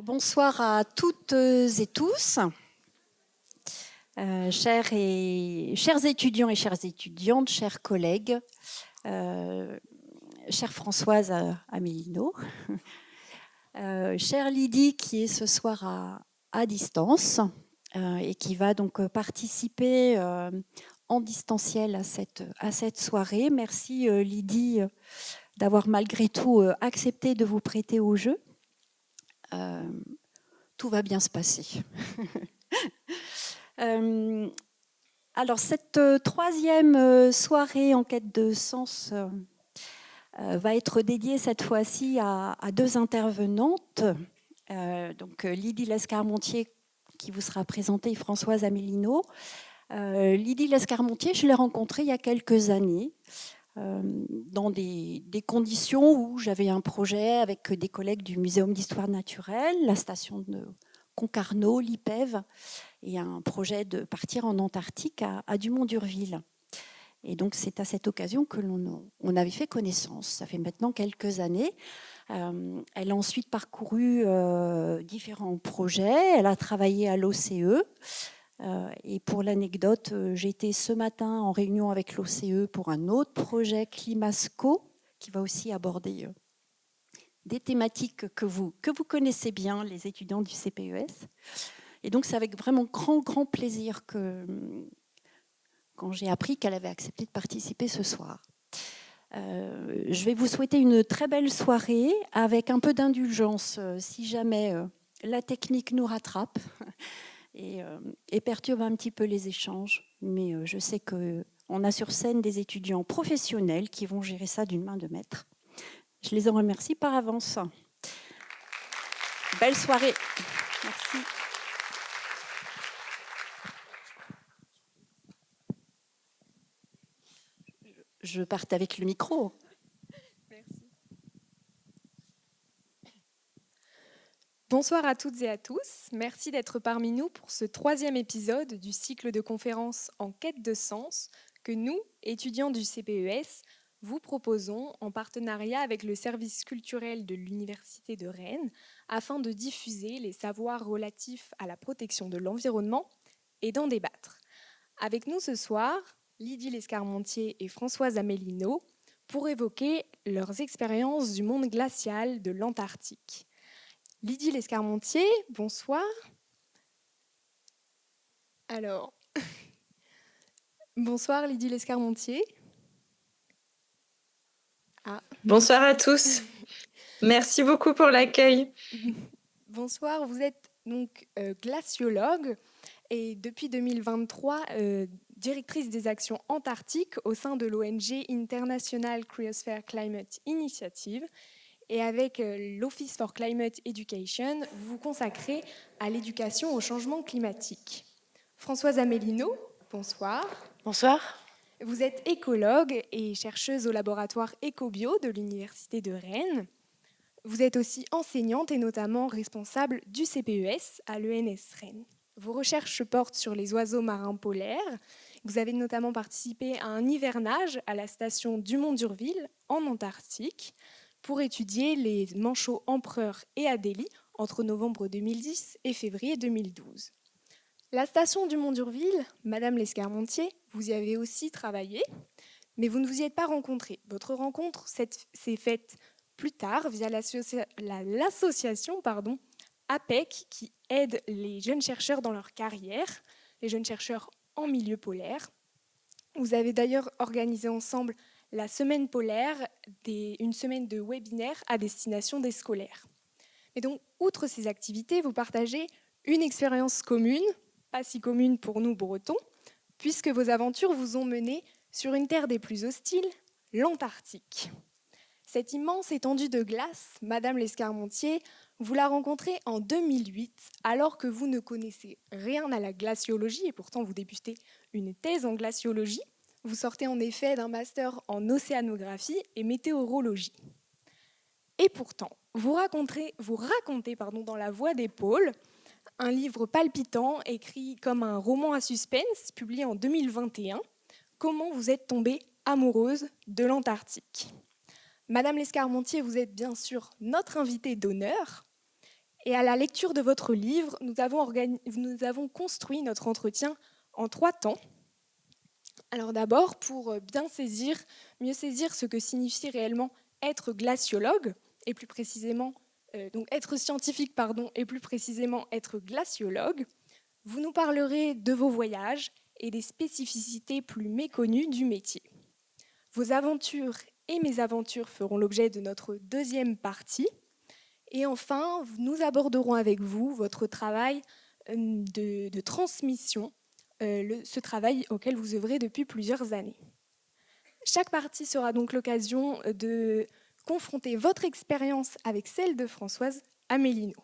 Bonsoir à toutes et tous, chers étudiants et chères étudiantes, chers collègues, chère Françoise Amélino, chère Lydie qui est ce soir à distance et qui va donc participer en distanciel à cette soirée. Merci Lydie d'avoir malgré tout accepté de vous prêter au jeu. Tout va bien se passer. Alors, cette troisième soirée en quête de sens va être dédiée cette fois-ci à deux intervenantes. Donc, Lydie Lescarmontier, qui vous sera présentée, et Françoise Amélino. Lydie Lescarmontier, je l'ai rencontrée il y a quelques années, dans des conditions où j'avais un projet avec des collègues du Muséum d'histoire naturelle, la station de Concarneau, l'IPEV, et un projet de partir en Antarctique à Dumont-d'Urville. Et donc, c'est à cette occasion que on avait fait connaissance. Ça fait maintenant quelques années. Elle a ensuite parcouru différents projets. Elle a travaillé à l'OCE. Et pour l'anecdote, j'étais ce matin en réunion avec l'OCE pour un autre projet Climasco, qui va aussi aborder des thématiques que vous connaissez bien, les étudiants du CPES. Et donc, c'est avec vraiment grand plaisir quand j'ai appris qu'elle avait accepté de participer ce soir. Je vais vous souhaiter une très belle soirée avec un peu d'indulgence si jamais la technique nous rattrape et perturbe un petit peu les échanges. Mais je sais qu'on a sur scène des étudiants professionnels qui vont gérer ça d'une main de maître. Je les en remercie par avance. Belle soirée. Merci. Je parte avec le micro. Merci. Bonsoir à toutes et à tous. Merci d'être parmi nous pour ce troisième épisode du cycle de conférences en quête de sens que nous, étudiants du CPES, vous proposons en partenariat avec le service culturel de l'Université de Rennes afin de diffuser les savoirs relatifs à la protection de l'environnement et d'en débattre. Avec nous ce soir, Lydie Lescarmontier et Françoise Amélino pour évoquer leurs expériences du monde glacial de l'Antarctique. Lydie Lescarmontier, bonsoir. Alors, bonsoir Lydie Lescarmontier. Bonsoir à tous. Merci beaucoup pour l'accueil. Bonsoir, vous êtes donc glaciologue et depuis 2023, directrice des actions antarctiques au sein de l'ONG International Cryosphere Climate Initiative. Et avec l'Office for Climate Education, vous vous consacrez à l'éducation au changement climatique. Françoise Amélino, bonsoir. Bonsoir. Vous êtes écologue et chercheuse au laboratoire EcoBio de l'Université de Rennes. Vous êtes aussi enseignante et notamment responsable du CPES à l'ENS Rennes. Vos recherches portent sur les oiseaux marins polaires. Vous avez notamment participé à un hivernage à la station Dumont-d'Urville en Antarctique pour étudier les manchots empereurs et adélie entre novembre 2010 et février 2012. La station Dumont-d'Urville, Madame Lescarmontier, vous y avez aussi travaillé, mais vous ne vous y êtes pas rencontrée. Votre rencontre s'est faite plus tard via l'association APEC qui aide les jeunes chercheurs dans leur carrière, les jeunes chercheurs en milieu polaire. Vous avez d'ailleurs organisé ensemble la semaine polaire, une semaine de webinaires à destination des scolaires. Et donc, outre ces activités, vous partagez une expérience commune, pas si commune pour nous Bretons, puisque vos aventures vous ont mené sur une terre des plus hostiles, l'Antarctique. Cette immense étendue de glace, Madame Lescarmontier, vous la rencontrez en 2008, alors que vous ne connaissez rien à la glaciologie, et pourtant vous débutez une thèse en glaciologie. Vous sortez en effet d'un master en océanographie et météorologie. Et pourtant, vous racontez dans La Voix des pôles, un livre palpitant écrit comme un roman à suspense, publié en 2021, Comment vous êtes tombée amoureuse de l'Antarctique. Madame Lescarmontier, vous êtes bien sûr notre invitée d'honneur. Et à la lecture de votre livre, nous avons construit notre entretien en 3 temps. Alors d'abord, pour mieux saisir ce que signifie réellement être glaciologue, et plus précisément, donc être scientifique, et plus précisément être glaciologue, vous nous parlerez de vos voyages et des spécificités plus méconnues du métier. Vos aventures et mes aventures feront l'objet de notre deuxième partie. Et enfin, nous aborderons avec vous votre travail de transmission, ce travail auquel vous œuvrez depuis plusieurs années. Chaque partie sera donc l'occasion de confronter votre expérience avec celle de Françoise Amélino.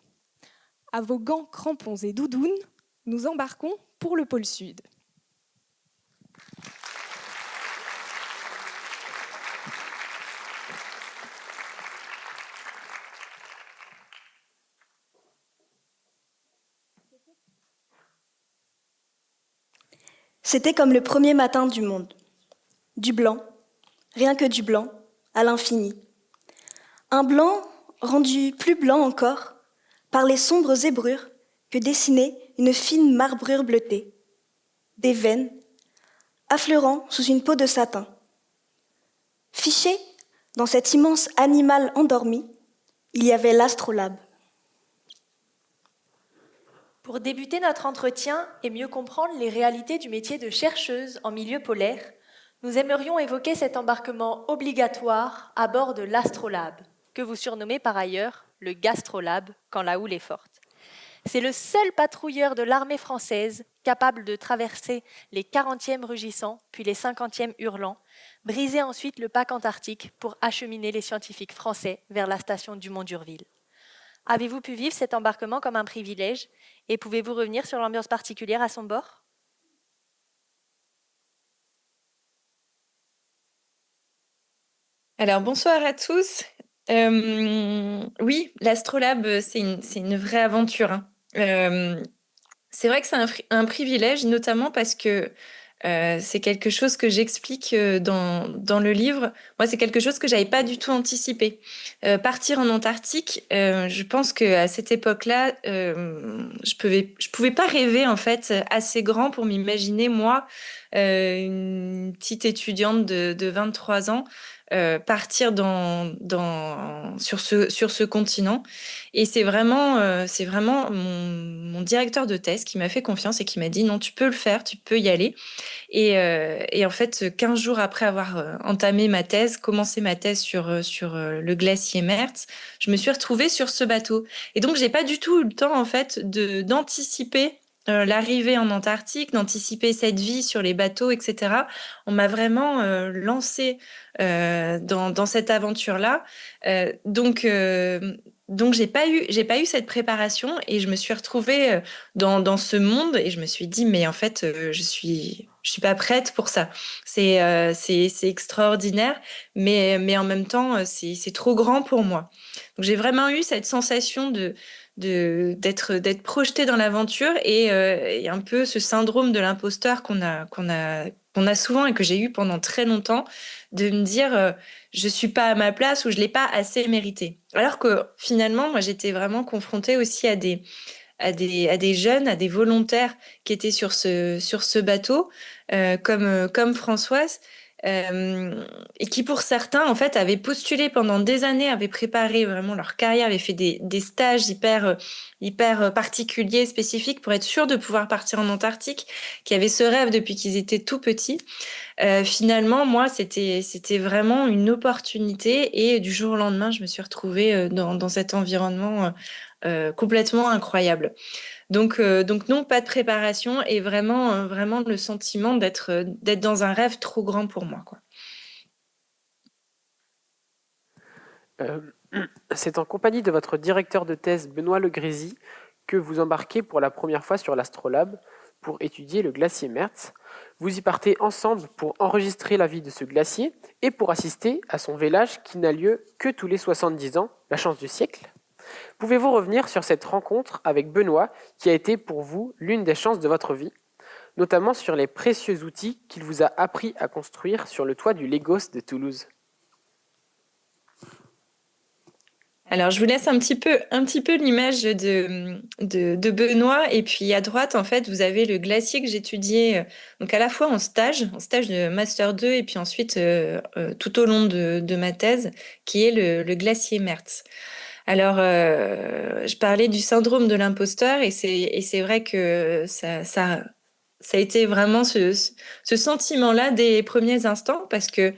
À vos gants, crampons et doudounes, nous embarquons pour le pôle Sud. C'était comme le premier matin du monde. Du blanc, rien que du blanc, à l'infini. Un blanc rendu plus blanc encore par les sombres zébrures que dessinait une fine marbrure bleutée. Des veines, affleurant sous une peau de satin. Fiché dans cet immense animal endormi, il y avait l'astrolabe. Pour débuter notre entretien et mieux comprendre les réalités du métier de chercheuse en milieu polaire, nous aimerions évoquer cet embarquement obligatoire à bord de l'Astrolabe, que vous surnommez par ailleurs le Gastrolabe quand la houle est forte. C'est le seul patrouilleur de l'armée française capable de traverser les 40e rugissants, puis les 50e hurlants, briser ensuite le pack antarctique pour acheminer les scientifiques français vers la station Dumont d'Urville. Avez-vous pu vivre cet embarquement comme un privilège et pouvez-vous revenir sur l'ambiance particulière à son bord ? Alors, bonsoir à tous. Oui, l'Astrolabe, c'est une vraie aventure, hein. C'est vrai que c'est un privilège, notamment parce que c'est quelque chose que j'explique dans le livre. Moi, c'est quelque chose que j'avais pas du tout anticipé. Partir en Antarctique, je pense qu'à cette époque-là, je pouvais pas rêver en fait assez grand pour m'imaginer moi, une petite étudiante de 23 ans. Partir sur ce continent. Et c'est vraiment mon directeur de thèse qui m'a fait confiance et qui m'a dit non, tu peux le faire, tu peux y aller. Et en fait, 15 jours après avoir entamé ma thèse, commencé ma thèse sur le glacier Mertz, je me suis retrouvée sur ce bateau. Et donc, j'ai pas du tout eu le temps en fait d'anticiper l'arrivée en Antarctique, d'anticiper cette vie sur les bateaux, etc. On m'a vraiment lancée dans cette aventure-là. Donc j'ai pas eu cette préparation et je me suis retrouvée dans ce monde et je me suis dit mais en fait je suis pas prête pour ça. C'est extraordinaire mais en même temps c'est trop grand pour moi. Donc j'ai vraiment eu cette sensation d'être projetée dans l'aventure et un peu ce syndrome de l'imposteur qu'on a souvent et que j'ai eu pendant très longtemps, de me dire je suis pas à ma place ou je l'ai pas assez mérité. Alors que finalement, moi, j'étais vraiment confrontée aussi à des jeunes, à des volontaires qui étaient sur ce bateau, comme Françoise, et qui pour certains, en fait, avaient postulé pendant des années, avaient préparé vraiment leur carrière, avaient fait des stages hyper particuliers, spécifiques pour être sûrs de pouvoir partir en Antarctique, qui avaient ce rêve depuis qu'ils étaient tout petits. Finalement, moi, c'était vraiment une opportunité et du jour au lendemain, je me suis retrouvée dans cet environnement complètement incroyable. Donc non, pas de préparation et vraiment le sentiment d'être dans un rêve trop grand pour moi, quoi. C'est en compagnie de votre directeur de thèse, Benoît Legrézy, que vous embarquez pour la première fois sur l'Astrolabe pour étudier le glacier Mertz. Vous y partez ensemble pour enregistrer la vie de ce glacier et pour assister à son vélage qui n'a lieu que tous les 70 ans, la chance du siècle. Pouvez-vous revenir sur cette rencontre avec Benoît qui a été pour vous l'une des chances de votre vie, notamment sur les précieux outils qu'il vous a appris à construire sur le toit du Légos de Toulouse ? Alors, je vous laisse un petit peu l'image de Benoît. Et puis, à droite, en fait, vous avez le glacier que j'étudiais, donc à la fois en stage de Master 2, et puis ensuite, tout au long de ma thèse, qui est le glacier Mertz. Alors, je parlais du syndrome de l'imposteur, et c'est vrai que ça a été vraiment ce sentiment-là dès les premiers instants, parce que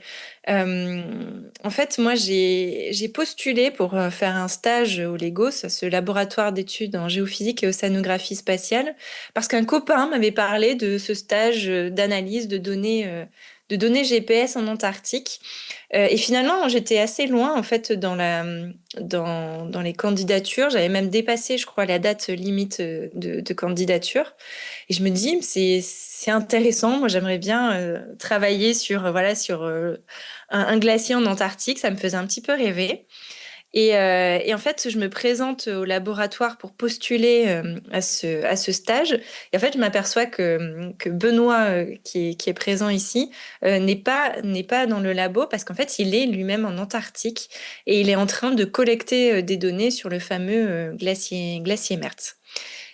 en fait, moi, j'ai postulé pour faire un stage au LEGOS, ce laboratoire d'études en géophysique et océanographie spatiale, parce qu'un copain m'avait parlé de ce stage d'analyse de données GPS en Antarctique. Et finalement, j'étais assez loin en fait dans les candidatures. J'avais même dépassé, je crois, la date limite de candidature. Et je me dis, c'est intéressant. Moi, j'aimerais bien travailler sur sur un glacier en Antarctique. Ça me faisait un petit peu rêver. Et en fait, je me présente au laboratoire pour postuler à ce stage. Et en fait, je m'aperçois que Benoît, qui est présent ici, n'est pas dans le labo parce qu'en fait, il est lui-même en Antarctique et il est en train de collecter des données sur le fameux glacier Mertz.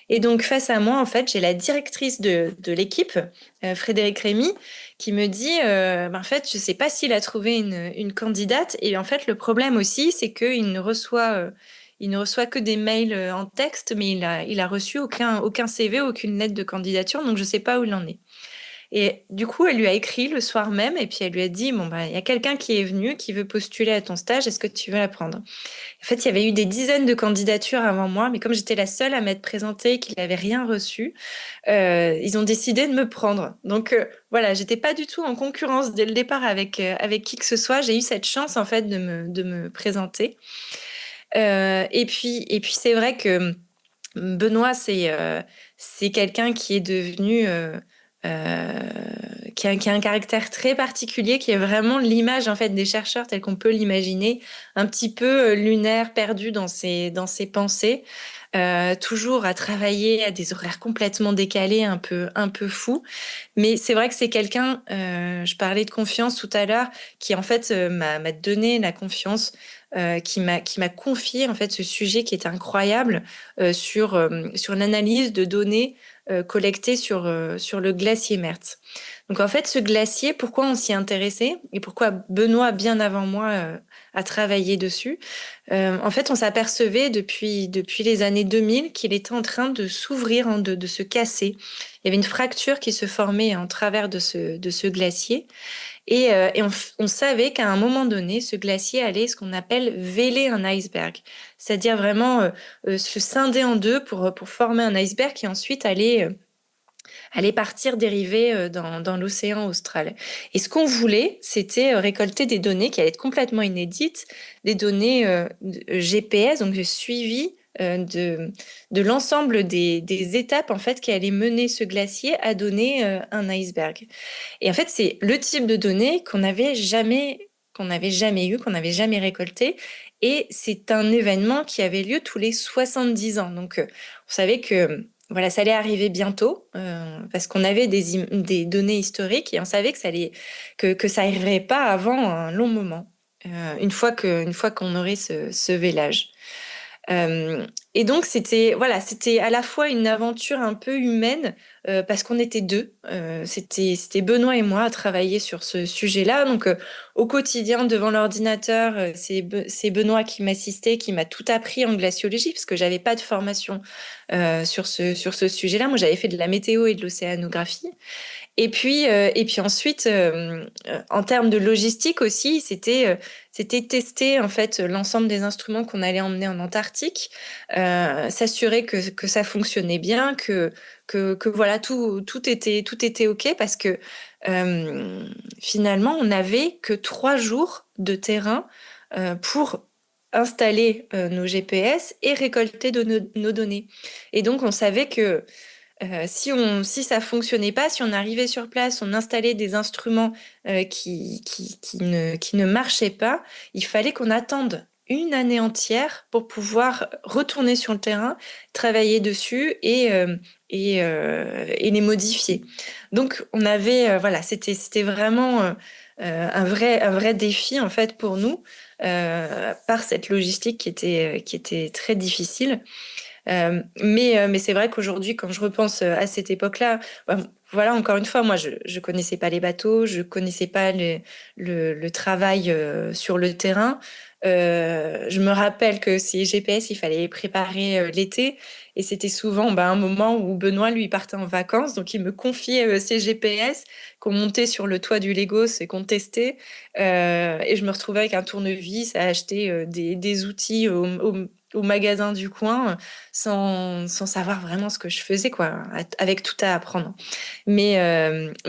Et donc, face à moi, en fait, j'ai la directrice de l'équipe, Frédéric Rémy, qui me dit, en fait, je ne sais pas s'il a trouvé une candidate. Et en fait, le problème aussi, c'est il ne reçoit que des mails en texte, mais il a reçu aucun CV, aucune lettre de candidature. Donc, je ne sais pas où il en est. Et du coup, elle lui a écrit le soir même, et puis elle lui a dit, bon, il y a quelqu'un qui est venu, qui veut postuler à ton stage, est-ce que tu veux la prendre? En fait, il y avait eu des dizaines de candidatures avant moi, mais comme j'étais la seule à m'être présentée et qu'il n'avait rien reçu, ils ont décidé de me prendre. Donc voilà, j'étais pas du tout en concurrence dès le départ avec qui que ce soit. J'ai eu cette chance en fait de me présenter. Et puis c'est vrai que Benoît, c'est quelqu'un qui est devenu euh, qui a un caractère très particulier, qui est vraiment l'image en fait des chercheurs tels qu'on peut l'imaginer, un petit peu lunaire, perdu dans ses pensées, toujours à travailler à des horaires complètement décalés, un peu fous. Mais c'est vrai que c'est quelqu'un, je parlais de confiance tout à l'heure, qui en fait m'a donné la confiance. Qui m'a confié en fait ce sujet qui est incroyable sur l'analyse de données collectées sur le glacier Mertz. Donc en fait, ce glacier, pourquoi on s'y intéressait et pourquoi Benoît, bien avant moi, a travaillé dessus, en fait, on s'apercevait depuis les années 2000 qu'il était en train de s'ouvrir, de se casser. Il y avait une fracture qui se formait en travers de ce glacier. Et on savait qu'à un moment donné, ce glacier allait ce qu'on appelle véler un iceberg, c'est-à-dire vraiment se scinder en deux pour former un iceberg qui ensuite allait partir dériver dans l'océan austral. Et ce qu'on voulait, c'était récolter des données qui allaient être complètement inédites, des données GPS, donc de suivi de l'ensemble des étapes en fait qui allaient mener ce glacier à donner un iceberg. Et en fait, c'est le type de données qu'on n'avait jamais eu, qu'on n'avait jamais récolté. Et c'est un événement qui avait lieu tous les 70 ans. Donc, on savait que voilà, ça allait arriver bientôt parce qu'on avait des données historiques et on savait que ça arriverait pas avant un long moment, une fois qu'on aurait ce vélage. Et donc c'était à la fois une aventure un peu humaine parce qu'on était deux. C'était Benoît et moi à travailler sur ce sujet-là. Donc au quotidien devant l'ordinateur, c'est Benoît qui m'assistait, qui m'a tout appris en glaciologie parce que j'avais pas de formation sur ce sujet-là. Moi j'avais fait de la météo et de l'océanographie. Et puis ensuite, en termes de logistique aussi, c'était tester en fait l'ensemble des instruments qu'on allait emmener en Antarctique, s'assurer que ça fonctionnait bien, que voilà tout était ok parce que finalement on n'avait que 3 jours de terrain pour installer nos GPS et récolter nos données. Et donc on savait que si ça fonctionnait pas, si on arrivait sur place, on installait des instruments qui ne marchaient pas, il fallait qu'on attende une année entière pour pouvoir retourner sur le terrain, travailler dessus et les modifier. Donc on avait voilà, c'était vraiment un vrai défi en fait pour nous par cette logistique qui était très difficile. Mais c'est vrai qu'aujourd'hui, quand je repense à cette époque-là, voilà, encore une fois, moi, je connaissais pas les bateaux, je connaissais pas le travail sur le terrain. Je me rappelle que ces GPS, il fallait les préparer l'été, et c'était souvent un moment où Benoît, lui, partait en vacances, donc il me confiait ses GPS qu'on montait sur le toit du Lagos et qu'on testait. Et je me retrouvais avec un tournevis à acheter des outils au magasin du coin sans savoir vraiment ce que je faisais, quoi, avec tout à apprendre. Mais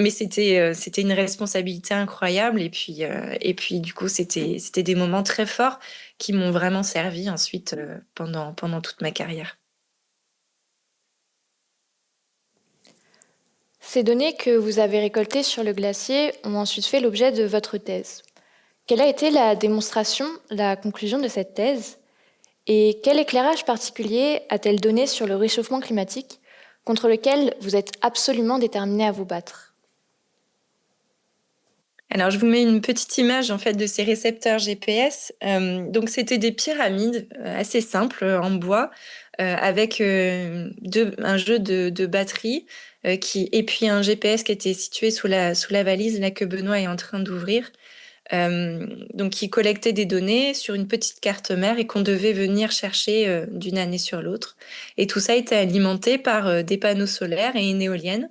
c'était une responsabilité incroyable. Et puis du coup, c'était des moments très forts qui m'ont vraiment servi ensuite pendant toute ma carrière. Ces données que vous avez récoltées sur le glacier ont ensuite fait l'objet de votre thèse. Quelle a été la démonstration, la conclusion de cette thèse? Et quel éclairage particulier a-t-elle donné sur le réchauffement climatique contre lequel vous êtes absolument déterminé à vous battre? Alors, je vous mets une petite image en fait de ces récepteurs GPS. Donc, c'était des pyramides assez simples en bois avec un jeu de batteries et puis un GPS qui était situé sous la valise là que Benoît est en train d'ouvrir. Donc, qui collectait des données sur une petite carte mère et qu'on devait venir chercher d'une année sur l'autre. Et tout ça était alimenté par des panneaux solaires et une éolienne.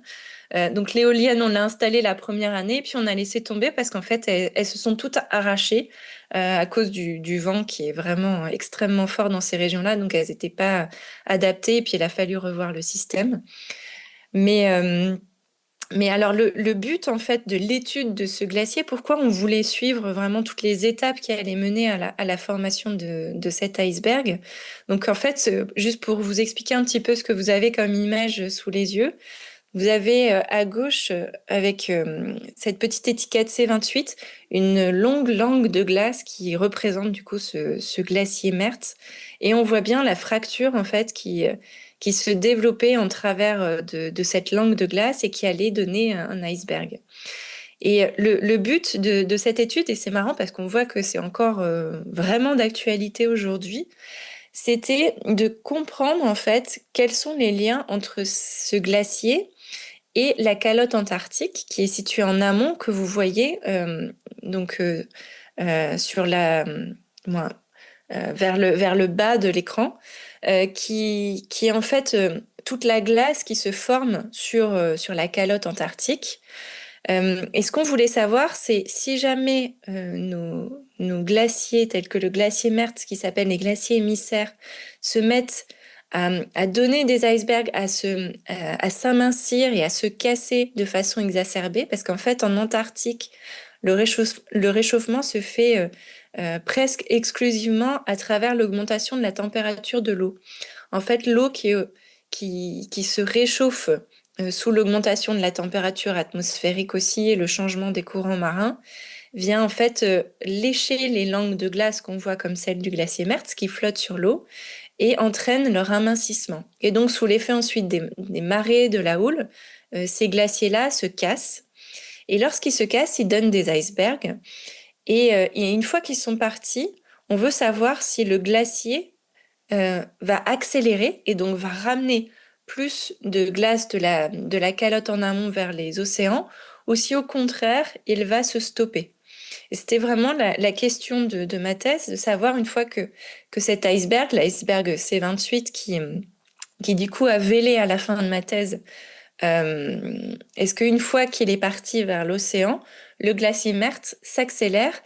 Donc l'éolienne, on l'a installée la première année, puis on a laissé tomber parce qu'en fait, elles se sont toutes arrachées à cause du vent qui est vraiment extrêmement fort dans ces régions-là. Donc elles n'étaient pas adaptées, et puis il a fallu revoir le système. Mais, euh, mais alors le but en fait de l'étude de ce glacier, pourquoi on voulait suivre vraiment toutes les étapes qui allaient mener à la formation de cet iceberg. Donc en fait, juste pour vous expliquer un petit peu ce que vous avez comme image sous les yeux, vous avez à gauche, avec cette petite étiquette C28, une longue langue de glace qui représente du coup ce glacier Mertz. Et on voit bien la fracture en fait qui se développait en travers de cette langue de glace et qui allait donner un iceberg. Et le but de cette étude, et c'est marrant parce qu'on voit que c'est encore vraiment d'actualité aujourd'hui, c'était de comprendre en fait quels sont les liens entre ce glacier et la calotte antarctique qui est située en amont que vous voyez sur moi, vers le bas de l'écran, qui est en fait toute la glace qui se forme sur la calotte antarctique. Et ce qu'on voulait savoir, c'est si jamais nos glaciers, tels que le glacier Mertz, qui s'appelle les glaciers émissaires, se mettent à donner des icebergs, à s'amincir et à se casser de façon exacerbée, parce qu'en fait, en Antarctique, le réchauffement se fait presque exclusivement à travers l'augmentation de la température de l'eau. En fait, l'eau qui se réchauffe sous l'augmentation de la température atmosphérique aussi et le changement des courants marins, vient en fait lécher les langues de glace qu'on voit comme celle du glacier Mertz qui flotte sur l'eau et entraîne leur amincissement. Et donc, sous l'effet ensuite des marées, de la houle, ces glaciers-là se cassent. Et lorsqu'ils se cassent, ils donnent des icebergs. Et une fois qu'ils sont partis, on veut savoir si le glacier va accélérer et donc va ramener plus de glace de la calotte en amont vers les océans, ou si au contraire, il va se stopper. Et c'était vraiment la question de ma thèse, de savoir une fois que cet iceberg, l'iceberg C28 qui du coup a vélé à la fin de ma thèse, est-ce qu'une fois qu'il est parti vers l'océan, le glacier Mertz s'accélère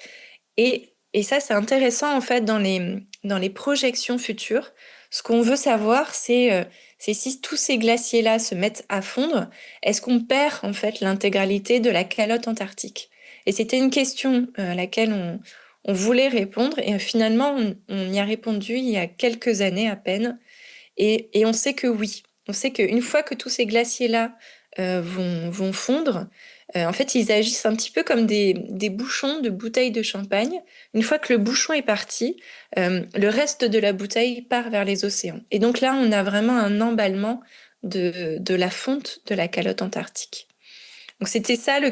et ça, c'est intéressant en fait dans les projections futures. Ce qu'on veut savoir, c'est si tous ces glaciers-là se mettent à fondre, est-ce qu'on perd en fait l'intégralité de la calotte antarctique? Et c'était une question à laquelle on voulait répondre et finalement on y a répondu il y a quelques années à peine. Et on sait que oui. On sait qu'une fois que tous ces glaciers-là vont fondre, en fait, ils agissent un petit peu comme des bouchons de bouteilles de champagne. Une fois que le bouchon est parti, le reste de la bouteille part vers les océans. Et donc là, on a vraiment un emballement de la fonte de la calotte antarctique. Donc c'était ça le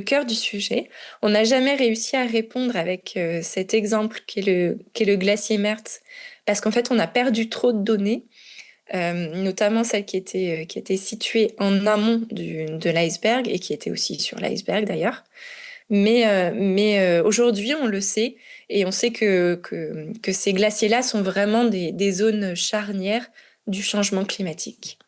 cœur du sujet. On n'a jamais réussi à répondre avec cet exemple qui est le glacier Mertz, parce qu'en fait on a perdu trop de données, notamment celle qui était située en amont de l'iceberg et qui était aussi sur l'iceberg d'ailleurs. Mais aujourd'hui, on le sait, et on sait que ces glaciers-là sont vraiment des zones charnières du changement climatique.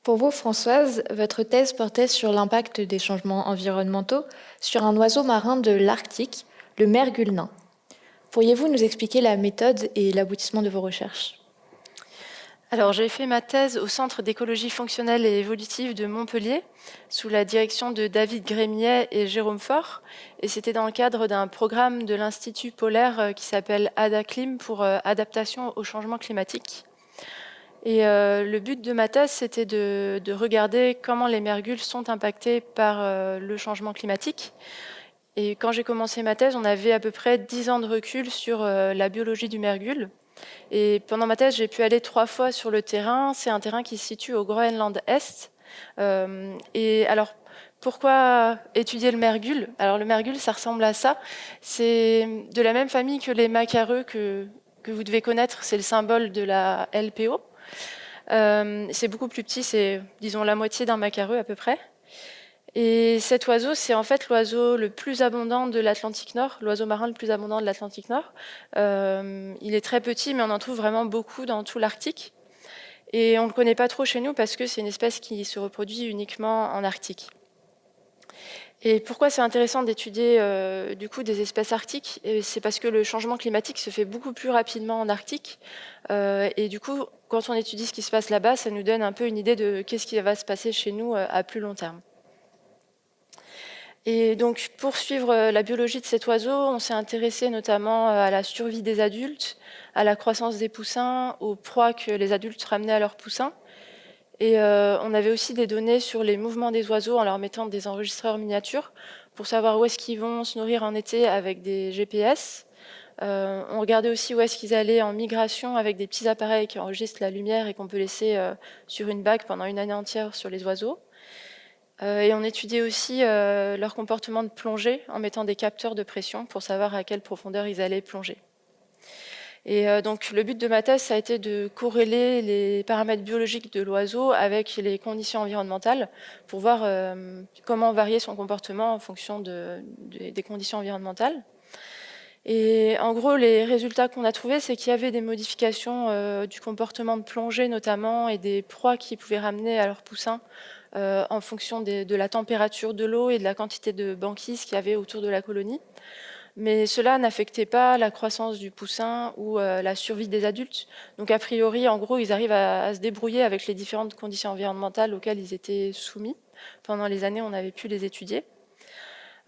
Pour vous, Françoise, votre thèse portait sur l'impact des changements environnementaux sur un oiseau marin de l'Arctique, le mergule nain. Pourriez-vous nous expliquer la méthode et l'aboutissement de vos recherches ? Alors, j'ai fait ma thèse au Centre d'écologie fonctionnelle et évolutive de Montpellier, sous la direction de David Grémier et Jérôme Faure. Et c'était dans le cadre d'un programme de l'Institut polaire qui s'appelle ADACLIM pour adaptation au changement climatique. Et le but de ma thèse, c'était de regarder comment les mergules sont impactés par le changement climatique. Et quand j'ai commencé ma thèse, on avait à peu près 10 ans de recul sur la biologie du mergule. Et pendant ma thèse, j'ai pu aller 3 fois sur le terrain. C'est un terrain qui se situe au Groenland-Est. Et alors, pourquoi étudier le mergule ? Alors, le mergule, ça ressemble à ça. C'est de la même famille que les macareux que vous devez connaître. C'est le symbole de la LPO. C'est beaucoup plus petit, c'est, disons, la moitié d'un macareux à peu près. Et cet oiseau, c'est en fait l'oiseau le plus abondant de l'Atlantique Nord, l'oiseau marin le plus abondant de l'Atlantique Nord. Il est très petit, mais on en trouve vraiment beaucoup dans tout l'Arctique. Et on ne le connaît pas trop chez nous parce que c'est une espèce qui se reproduit uniquement en Arctique. Et pourquoi c'est intéressant d'étudier du coup des espèces arctiques ? C'est parce que le changement climatique se fait beaucoup plus rapidement en Arctique. Et du coup, quand on étudie ce qui se passe là-bas, ça nous donne un peu une idée de qu'est-ce qui va se passer chez nous à plus long terme. Et donc, pour suivre la biologie de cet oiseau, on s'est intéressé notamment à la survie des adultes, à la croissance des poussins, aux proies que les adultes ramenaient à leurs poussins. Et on avait aussi des données sur les mouvements des oiseaux en leur mettant des enregistreurs miniatures pour savoir où est-ce qu'ils vont se nourrir en été avec des GPS. On regardait aussi où est-ce qu'ils allaient en migration avec des petits appareils qui enregistrent la lumière et qu'on peut laisser sur une bague pendant une année entière sur les oiseaux. Et on étudiait aussi leur comportement de plongée en mettant des capteurs de pression pour savoir à quelle profondeur ils allaient plonger. Et donc le but de ma thèse, ça a été de corréler les paramètres biologiques de l'oiseau avec les conditions environnementales pour voir comment varier son comportement en fonction des conditions environnementales. Et en gros, les résultats qu'on a trouvés, c'est qu'il y avait des modifications du comportement de plongée notamment et des proies qu'ils pouvaient ramener à leurs poussins en fonction de la température de l'eau et de la quantité de banquise qu'il y avait autour de la colonie. Mais cela n'affectait pas la croissance du poussin ou la survie des adultes. Donc a priori, en gros, ils arrivent à se débrouiller avec les différentes conditions environnementales auxquelles ils étaient soumis. Pendant les années, on avait pu les étudier.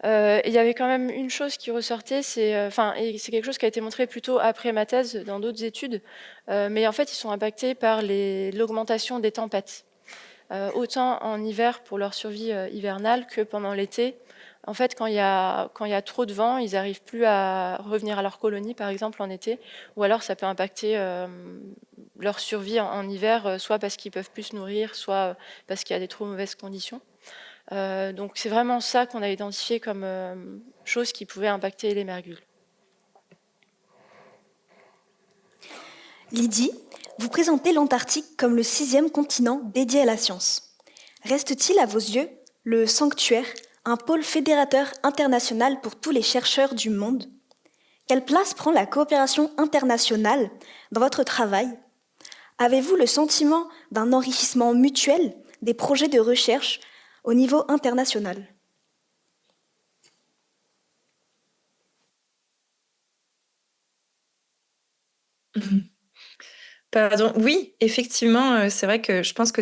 Il y avait quand même une chose qui ressortait, et c'est quelque chose qui a été montré plutôt après ma thèse dans d'autres études, mais en fait, ils sont impactés par l'augmentation des tempêtes. Autant en hiver pour leur survie hivernale que pendant l'été. En fait, quand il y a trop de vent, ils n'arrivent plus à revenir à leur colonie, par exemple, en été, ou alors ça peut impacter leur survie en hiver, soit parce qu'ils ne peuvent plus se nourrir, soit parce qu'il y a des trop mauvaises conditions. Donc c'est vraiment ça qu'on a identifié comme chose qui pouvait impacter les mergules. Lydie, vous présentez l'Antarctique comme le 6e continent dédié à la science. Reste-t-il à vos yeux le sanctuaire, un pôle fédérateur international pour tous les chercheurs du monde ? Quelle place prend la coopération internationale dans votre travail ? Avez-vous le sentiment d'un enrichissement mutuel des projets de recherche au niveau international ? Pardon, oui, effectivement, c'est vrai que je pense que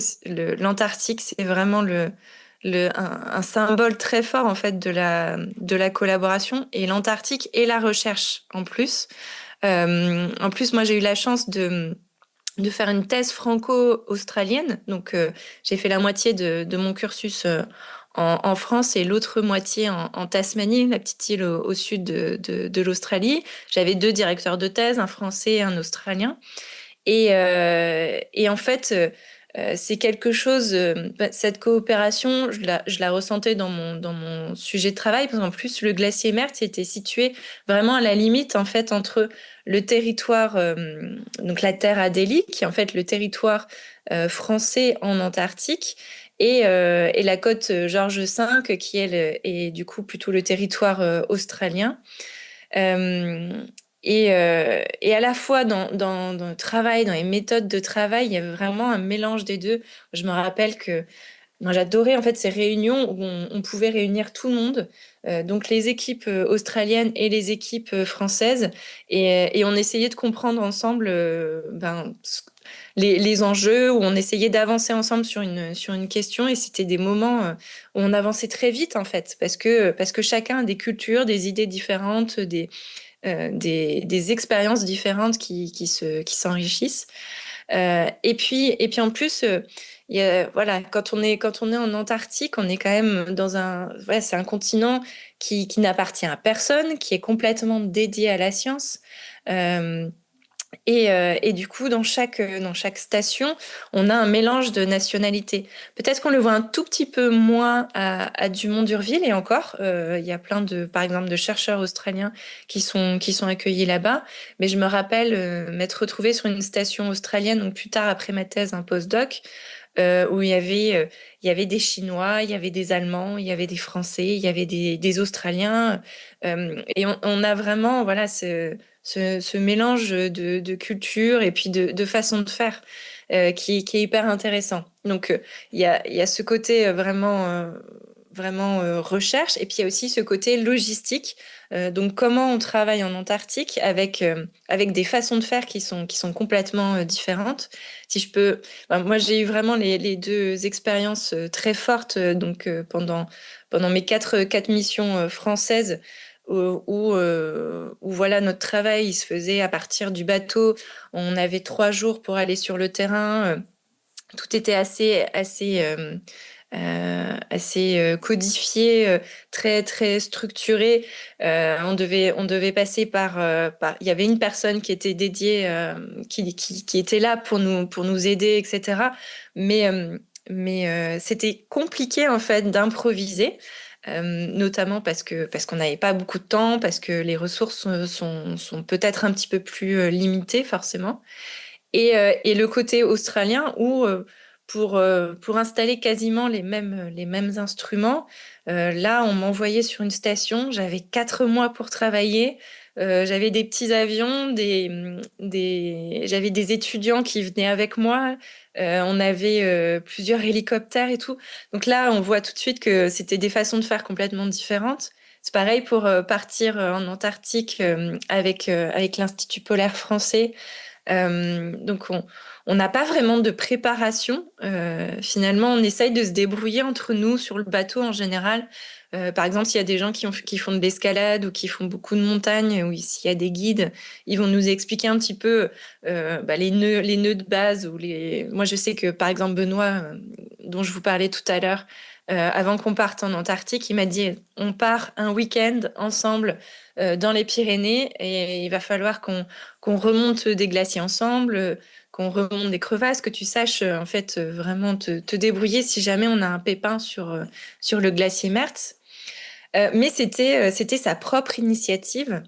l'Antarctique, c'est vraiment un symbole très fort en fait de la collaboration, et l'Antarctique et la recherche en plus. En plus, moi, j'ai eu la chance de faire une thèse franco-australienne. Donc, j'ai fait la moitié de mon cursus en France et l'autre moitié en Tasmanie, la petite île au sud de l'Australie. J'avais 2 directeurs de thèse, un français et un australien. Et en fait, c'est quelque chose, cette coopération, je la ressentais dans mon sujet de travail, parce qu'en plus, le glacier Mertz était situé vraiment à la limite, en fait, entre le territoire, donc la terre Adélie, qui est en fait le territoire français en Antarctique, et la côte George V, qui est du coup plutôt le territoire australien. Euh, et à la fois dans le travail, dans les méthodes de travail, il y avait vraiment un mélange des deux. Je me rappelle que moi, j'adorais en fait ces réunions où on pouvait réunir tout le monde, donc les équipes australiennes et les équipes françaises, et on essayait de comprendre ensemble les enjeux, où on essayait d'avancer ensemble sur une question, et c'était des moments où on avançait très vite en fait, parce que chacun a des cultures, des idées différentes, des expériences différentes qui s'enrichissent. Et puis en plus, voilà, quand on est en Antarctique, on est quand même ouais, c'est un continent qui n'appartient à personne, qui est complètement dédié à la science. Euh, et du coup, dans chaque station, on a un mélange de nationalités. Peut-être qu'on le voit un tout petit peu moins à Dumont-d'Urville, et encore, il y a plein par exemple, de chercheurs australiens qui sont accueillis là-bas. Mais je me rappelle m'être retrouvée sur une station australienne, donc plus tard après ma thèse, un postdoc, où il y avait des Chinois, il y avait des Allemands, il y avait des Français, il y avait des Australiens. Et on a vraiment, voilà, ce mélange de culture et puis de façon de faire qui est hyper intéressant. Donc, il y a ce côté vraiment recherche, et puis il y a aussi ce côté logistique. Donc, comment on travaille en Antarctique avec des façons de faire qui sont complètement différentes. Si je peux, moi, j'ai eu vraiment les deux expériences très fortes pendant mes quatre missions françaises, où voilà, notre travail il se faisait à partir du bateau. On avait 3 jours pour aller sur le terrain. Tout était assez codifié, très très structuré. On devait passer il y avait une personne qui était dédiée, qui était là pour nous aider, etc. Mais c'était compliqué en fait d'improviser. Notamment parce qu'on n'avait pas beaucoup de temps, parce que les ressources sont peut-être un petit peu plus limitées forcément. Et le côté australien où pour installer quasiment les mêmes instruments, là on m'envoyait sur une station, j'avais 4 mois pour travailler. J'avais des petits avions, j'avais des étudiants qui venaient avec moi. On avait plusieurs hélicoptères et tout. Donc là, on voit tout de suite que c'était des façons de faire complètement différentes. C'est pareil pour partir en Antarctique avec l'Institut polaire français. Donc on n'a pas vraiment de préparation. Finalement, on essaye de se débrouiller entre nous sur le bateau en général. Par exemple, s'il y a des gens qui font de l'escalade ou qui font beaucoup de montagnes, ou s'il y a des guides, ils vont nous expliquer un petit peu les nœuds de base. Moi, je sais que, par exemple, Benoît, dont je vous parlais tout à l'heure, avant qu'on parte en Antarctique, il m'a dit, on part un week-end ensemble dans les Pyrénées, et il va falloir qu'on remonte des glaciers ensemble, qu'on remonte des crevasses, que tu saches en fait vraiment te débrouiller si jamais on a un pépin sur le glacier Mertz. Mais c'était sa propre initiative.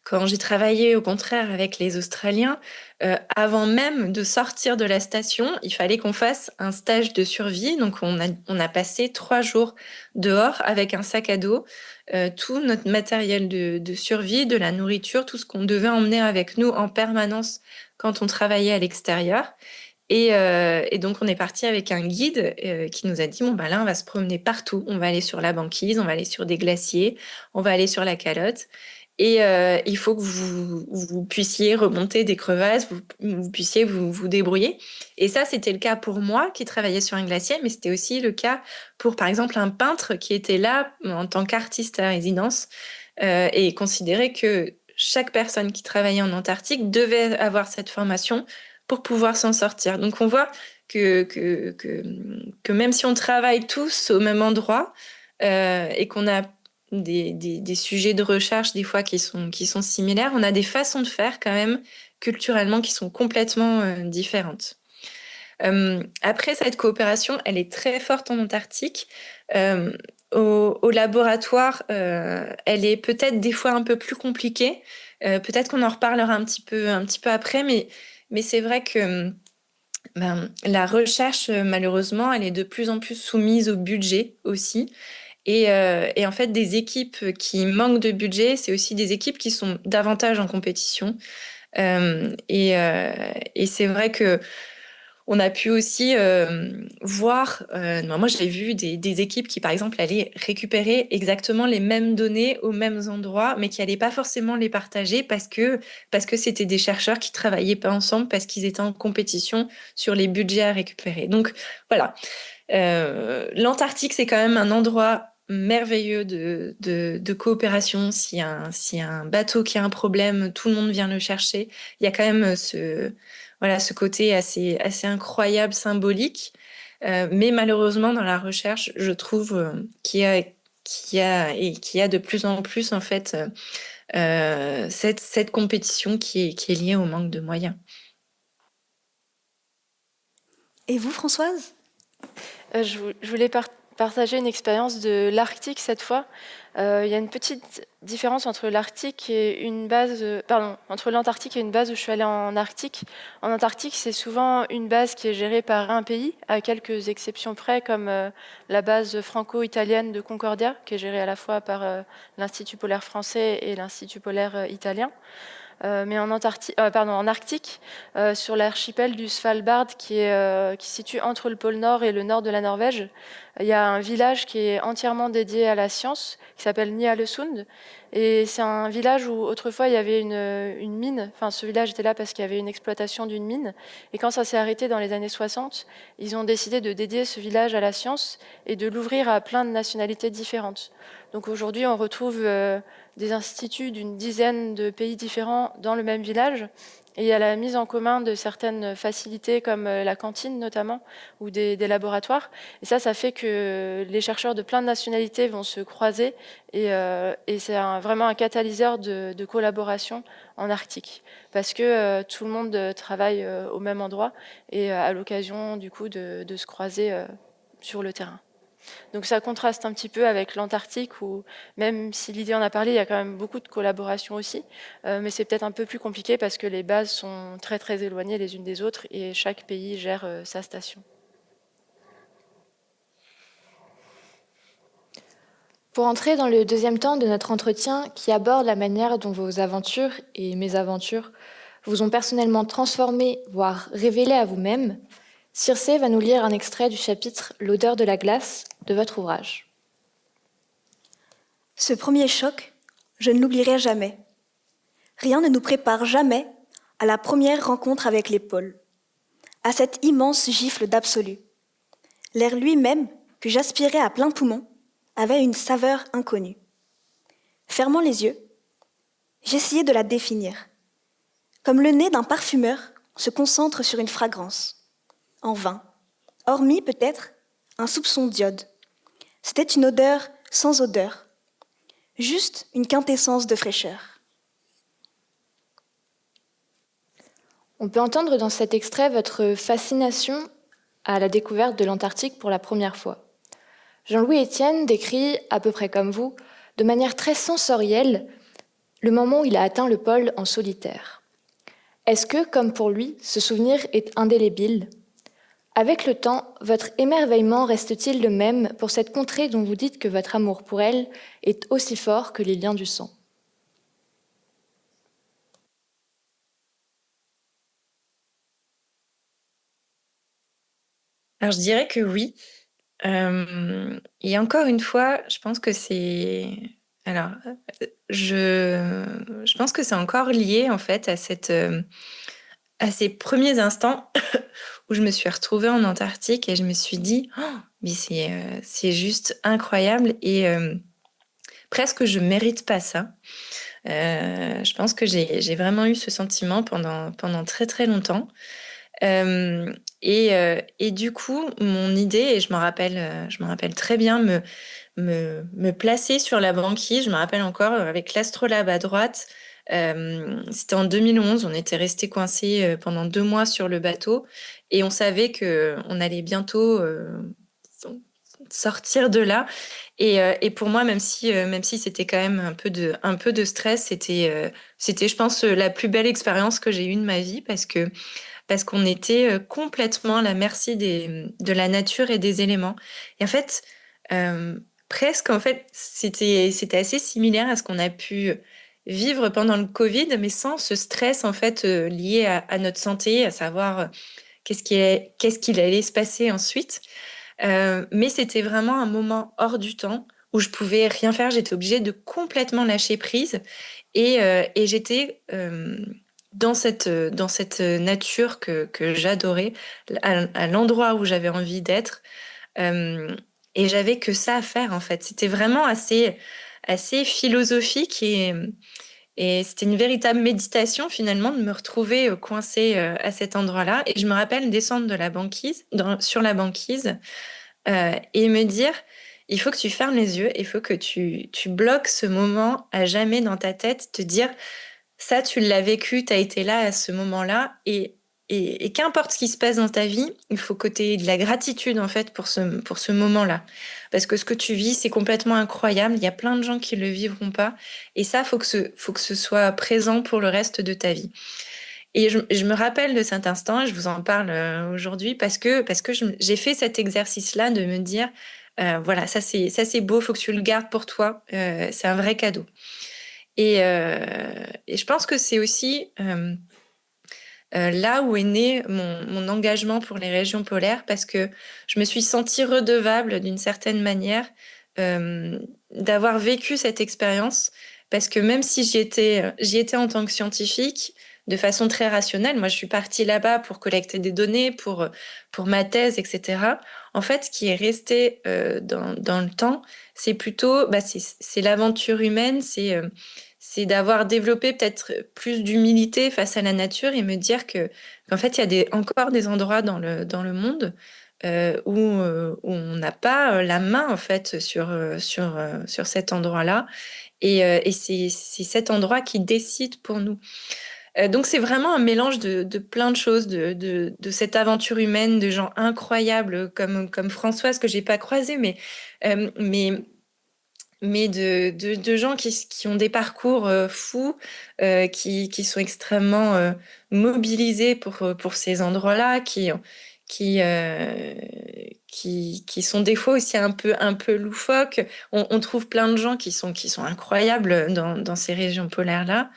Quand j'ai travaillé au contraire avec les Australiens, avant même de sortir de la station, il fallait qu'on fasse un stage de survie. Donc on a passé 3 jours dehors avec un sac à dos, tout notre matériel de survie, de la nourriture, tout ce qu'on devait emmener avec nous en permanence quand on travaillait à l'extérieur. Et donc on est parti avec un guide qui nous a dit, bon bah là on va se promener partout, on va aller sur la banquise, on va aller sur des glaciers, on va aller sur la calotte. Et il faut que vous puissiez remonter des crevasses, vous puissiez vous débrouiller. Et ça, c'était le cas pour moi qui travaillais sur un glacier, mais c'était aussi le cas pour, par exemple, un peintre qui était là en tant qu'artiste à résidence, et considérait que chaque personne qui travaillait en Antarctique devait avoir cette formation pour pouvoir s'en sortir. Donc on voit que même si on travaille tous au même endroit, et qu'on a des sujets de recherche des fois qui sont similaires, on a des façons de faire quand même culturellement qui sont complètement différentes. Après, cette coopération, elle est très forte en Antarctique. Au laboratoire, elle est peut-être des fois un peu plus compliquée. Peut-être qu'on en reparlera un petit peu après, mais c'est vrai que la recherche, malheureusement, elle est de plus en plus soumise au budget aussi. Et en fait, des équipes qui manquent de budget, c'est aussi des équipes qui sont davantage en compétition. Et c'est vrai que on a pu aussi voir, moi j'ai vu des équipes qui par exemple allaient récupérer exactement les mêmes données aux mêmes endroits, mais qui n'allaient pas forcément les partager parce que c'était des chercheurs qui travaillaient pas ensemble, parce qu'ils étaient en compétition sur les budgets à récupérer. Donc voilà, l'Antarctique c'est quand même un endroit merveilleux de coopération. S'il y a un bateau qui a un problème, tout le monde vient le chercher. Il y a quand même ce côté assez incroyable, symbolique. Mais malheureusement, dans la recherche, je trouve qu'il y a de plus en plus, en fait, cette compétition qui est liée au manque de moyens. Et vous, Françoise? Je voulais partager une expérience de l'Arctique cette fois. Il y a une petite différence entre l'Arctique et une base, entre l'Antarctique et une base où je suis allée en Arctique. En Antarctique, c'est souvent une base qui est gérée par un pays, à quelques exceptions près, comme la base franco-italienne de Concordia, qui est gérée à la fois par l'Institut polaire français et l'Institut polaire italien. Mais en Arctique, sur l'archipel du Svalbard, qui se situe entre le pôle Nord et le nord de la Norvège, il y a un village qui est entièrement dédié à la science, qui s'appelle Ny-Ålesund. Et c'est un village où autrefois il y avait une mine. Enfin, ce village était là parce qu'il y avait une exploitation d'une mine. Et quand ça s'est arrêté dans les années 60, ils ont décidé de dédier ce village à la science et de l'ouvrir à plein de nationalités différentes. Donc aujourd'hui, on retrouve des instituts d'une dizaine de pays différents dans le même village. Et il y a la mise en commun de certaines facilités comme la cantine notamment, ou des laboratoires. Et ça fait que les chercheurs de plein de nationalités vont se croiser et c'est vraiment un catalyseur de collaboration en Arctique. Parce que tout le monde travaille au même endroit et à l'occasion du coup de se croiser sur le terrain. Donc ça contraste un petit peu avec l'Antarctique où, même si Lydie en a parlé, il y a quand même beaucoup de collaboration aussi, mais c'est peut-être un peu plus compliqué parce que les bases sont très très éloignées les unes des autres et chaque pays gère sa station. Pour entrer dans le deuxième temps de notre entretien qui aborde la manière dont vos aventures et mésaventures vous ont personnellement transformé, voire révélé à vous-même, Circé va nous lire un extrait du chapitre « L'odeur de la glace » de votre ouvrage. Ce premier choc, je ne l'oublierai jamais. Rien ne nous prépare jamais à la première rencontre avec les pôles, à cette immense gifle d'absolu. L'air lui-même, que j'aspirais à plein poumon, avait une saveur inconnue. Fermant les yeux, j'essayais de la définir, comme le nez d'un parfumeur se concentre sur une fragrance. En vain, hormis peut-être un soupçon d'iode. C'était une odeur sans odeur, juste une quintessence de fraîcheur. On peut entendre dans cet extrait votre fascination à la découverte de l'Antarctique pour la première fois. Jean-Louis Etienne décrit, à peu près comme vous, de manière très sensorielle, le moment où il a atteint le pôle en solitaire. Est-ce que, comme pour lui, ce souvenir est indélébile ? Avec le temps, votre émerveillement reste-t-il le même pour cette contrée dont vous dites que votre amour pour elle est aussi fort que les liens du sang ? Alors je dirais que oui. Et encore une fois, je pense que c'est... Alors, je pense que c'est encore lié en fait à ces premiers instants où je me suis retrouvée en Antarctique et je me suis dit, oh, mais c'est juste incroyable et presque je mérite pas ça. Je pense que j'ai vraiment eu ce sentiment pendant très très longtemps. Et du coup, mon idée, et je me rappelle très bien me placer sur la banquise. Je me rappelle encore avec l'astrolabe à droite, C'était en 2011, on était restés coincés pendant 2 mois sur le bateau et on savait qu'on allait bientôt sortir de là. Et pour moi, même si c'était quand même un peu de stress, c'était, je pense, la plus belle expérience que j'ai eue de ma vie parce qu'on était complètement à la merci de la nature et des éléments. Et en fait, presque, en fait, c'était assez similaire à ce qu'on a pu vivre pendant le Covid, mais sans ce stress, en fait, lié à notre santé, à savoir qu'est-ce qu'il allait se passer ensuite. Mais c'était vraiment un moment hors du temps où je pouvais rien faire. J'étais obligée de complètement lâcher prise et j'étais dans cette nature que j'adorais, à l'endroit où j'avais envie d'être. Euh, et j'avais que ça à faire en fait. C'était vraiment assez philosophique et c'était une véritable méditation finalement de me retrouver coincée à cet endroit-là. Et je me rappelle descendre de la banquise, sur la banquise et me dire, il faut que tu fermes les yeux, il faut que tu bloques ce moment à jamais dans ta tête, te dire, ça tu l'as vécu, tu as été là à ce moment-là et qu'importe ce qui se passe dans ta vie, il faut que tu aies de la gratitude en fait pour ce moment-là. Parce que ce que tu vis, c'est complètement incroyable. Il y a plein de gens qui le vivront pas. Et ça, faut que ce soit présent pour le reste de ta vie. Et je me rappelle de cet instant et je vous en parle aujourd'hui parce que j'ai fait cet exercice-là de me dire, voilà, ça c'est beau, faut que tu le gardes pour toi. C'est un vrai cadeau. Et je pense que c'est aussi là où est né mon engagement pour les régions polaires parce que je me suis sentie redevable d'une certaine manière d'avoir vécu cette expérience parce que même si j'y étais en tant que scientifique, de façon très rationnelle, moi je suis partie là-bas pour collecter des données, pour ma thèse, etc. En fait, ce qui est resté dans le temps, c'est plutôt c'est l'aventure humaine, c'est d'avoir développé peut-être plus d'humilité face à la nature et me dire qu'en fait, il y a encore des endroits dans le monde où on n'a pas la main en fait sur cet endroit-là. Et c'est cet endroit qui décide pour nous. Donc c'est vraiment un mélange de plein de choses, de cette aventure humaine, de gens incroyables comme Françoise que j'ai pas croisée, euh, mais mais de gens qui ont des parcours fous, qui sont extrêmement mobilisés pour ces endroits-là, qui, qui sont des fois aussi un peu loufoques. On trouve plein de gens qui sont incroyables dans ces régions polaires-là.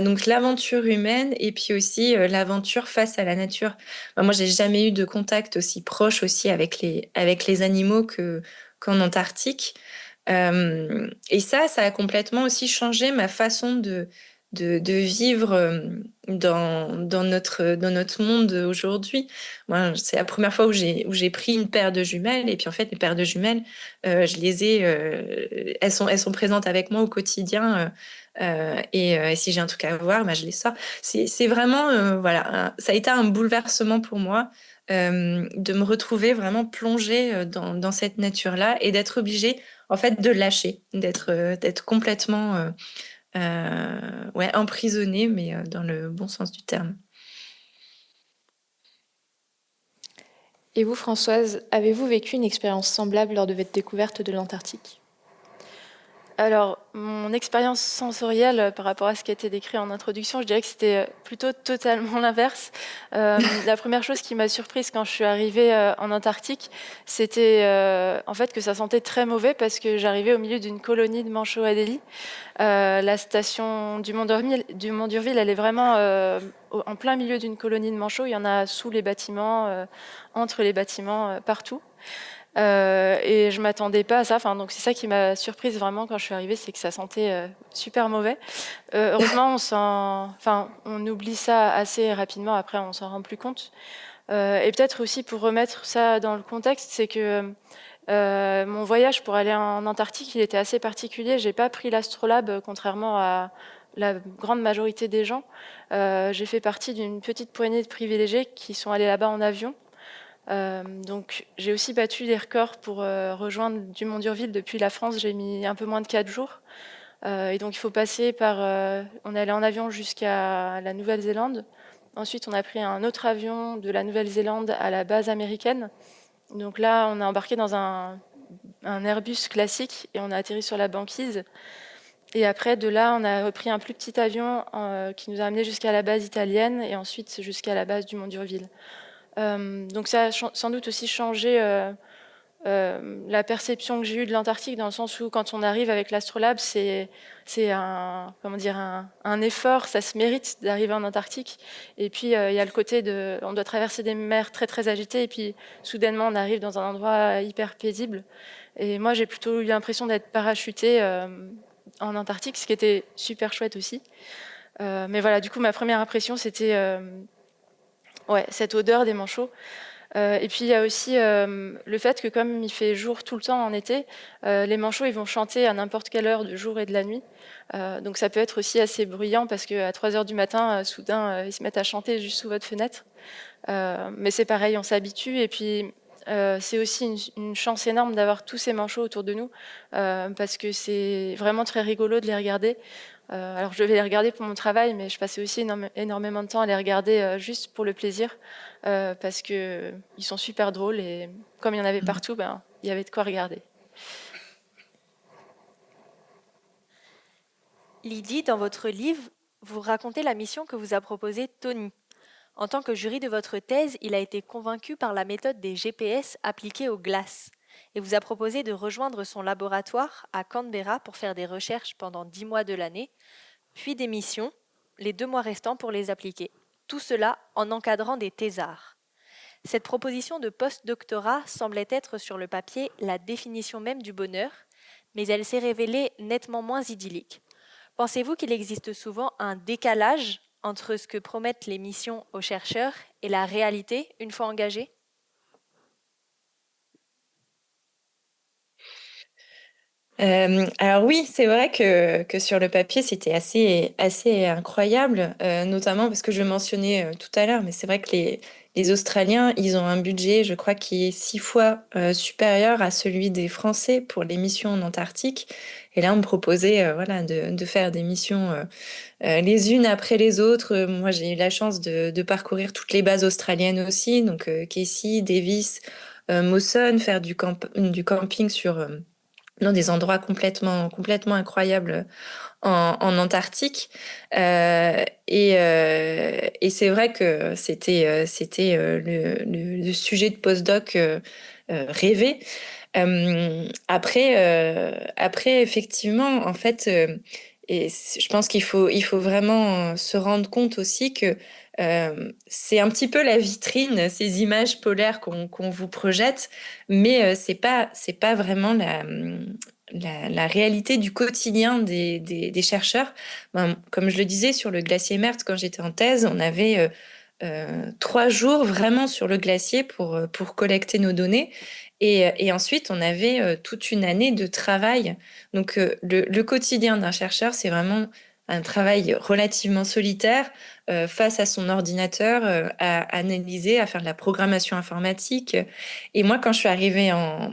Donc l'aventure humaine et puis aussi l'aventure face à la nature. Moi, j'ai jamais eu de contact aussi proche aussi avec les animaux qu'en Antarctique. Et ça a complètement aussi changé ma façon de vivre dans notre monde aujourd'hui. Moi, c'est la première fois où j'ai pris une paire de jumelles. Et puis en fait, les paires de jumelles, je les ai, elles sont présentes avec moi au quotidien. Et si j'ai un truc à voir, bah, je les sors. C'est vraiment, voilà, ça a été un bouleversement pour moi de me retrouver vraiment plongée dans cette nature-là et d'être obligée en fait de lâcher, d'être complètement ouais, emprisonnée, mais dans le bon sens du terme. Et vous, Françoise, avez-vous vécu une expérience semblable lors de votre découverte de l'Antarctique ? Alors, mon expérience sensorielle par rapport à ce qui a été décrit en introduction, je dirais que c'était plutôt totalement l'inverse. La première chose qui m'a surprise quand je suis arrivée en Antarctique, c'était en fait que ça sentait très mauvais parce que j'arrivais au milieu d'une colonie de manchots Adélie. La station du Mont d'Urville, elle est vraiment en plein milieu d'une colonie de manchots. Il y en a sous les bâtiments, entre les bâtiments, partout. Et je m'attendais pas à ça. Enfin, donc c'est ça qui m'a surprise vraiment quand je suis arrivée, c'est que ça sentait super mauvais. Heureusement, on oublie ça assez rapidement. Après, on s'en rend plus compte. Et peut-être aussi pour remettre ça dans le contexte, c'est que mon voyage pour aller en Antarctique, il était assez particulier. J'ai pas pris l'Astrolabe, contrairement à la grande majorité des gens. J'ai fait partie d'une petite poignée de privilégiés qui sont allés là-bas en avion. Donc j'ai aussi battu des records pour rejoindre du Mont d'Urville depuis la France. J'ai mis un peu moins de 4 jours. Et donc, il faut passer par... on est allé en avion jusqu'à la Nouvelle-Zélande. Ensuite, on a pris un autre avion de la Nouvelle-Zélande à la base américaine. Donc là, on a embarqué dans un Airbus classique et on a atterri sur la banquise. Et après, de là, on a repris un plus petit avion qui nous a amené jusqu'à la base italienne et ensuite jusqu'à la base du Mont d'Urville. Donc ça a sans doute aussi changé la perception que j'ai eue de l'Antarctique, dans le sens où quand on arrive avec l'Astrolabe, c'est un effort, ça se mérite d'arriver en Antarctique. Et puis il y a le côté on doit traverser des mers très très agitées et puis soudainement on arrive dans un endroit hyper paisible. Et moi j'ai plutôt eu l'impression d'être parachutée en Antarctique, ce qui était super chouette aussi. Mais voilà, du coup ma première impression c'était cette odeur des manchots. Et puis il y a aussi le fait que comme il fait jour tout le temps en été, les manchots ils vont chanter à n'importe quelle heure du jour et de la nuit. Donc ça peut être aussi assez bruyant parce qu'à 3 heures du matin, soudain, ils se mettent à chanter juste sous votre fenêtre. Mais c'est pareil, on s'habitue. Et puis c'est aussi une chance énorme d'avoir tous ces manchots autour de nous parce que c'est vraiment très rigolo de les regarder. Alors je devais les regarder pour mon travail, mais je passais aussi énormément de temps à les regarder juste pour le plaisir, parce qu'ils sont super drôles et comme il y en avait partout, il y avait de quoi regarder. Lydie, dans votre livre, vous racontez la mission que vous a proposée Tony. En tant que jury de votre thèse, il a été convaincu par la méthode des GPS appliquée aux glaces et vous a proposé de rejoindre son laboratoire à Canberra pour faire des recherches pendant 10 mois de l'année, puis des missions, les 2 mois restants pour les appliquer. Tout cela en encadrant des thésards. Cette proposition de post-doctorat semblait être sur le papier la définition même du bonheur, mais elle s'est révélée nettement moins idyllique. Pensez-vous qu'il existe souvent un décalage entre ce que promettent les missions aux chercheurs et la réalité une fois engagés ? Alors oui, c'est vrai que sur le papier, c'était assez incroyable, notamment parce que je le mentionnais tout à l'heure, mais c'est vrai que les Australiens, ils ont un budget, je crois, qui est 6 fois supérieur à celui des Français pour les missions en Antarctique. Et là, on me proposait voilà, de faire des missions les unes après les autres. Moi, j'ai eu la chance de parcourir toutes les bases australiennes aussi, donc Casey, Davis, Mawson, faire du camping dans des endroits complètement incroyables en Antarctique. Et c'est vrai que c'était le sujet de postdoc rêvé. Après, effectivement, en fait, je pense qu'il faut vraiment se rendre compte aussi que c'est un petit peu la vitrine, ces images polaires qu'on vous projette, mais c'est pas vraiment la réalité du quotidien des chercheurs. Comme je le disais, sur le glacier Mertz, quand j'étais en thèse, on avait 3 jours vraiment sur le glacier pour collecter nos données. Et ensuite, on avait toute une année de travail. Donc, le quotidien d'un chercheur, c'est vraiment un travail relativement solitaire face à son ordinateur, à analyser, à faire de la programmation informatique. Et moi, quand je suis arrivée en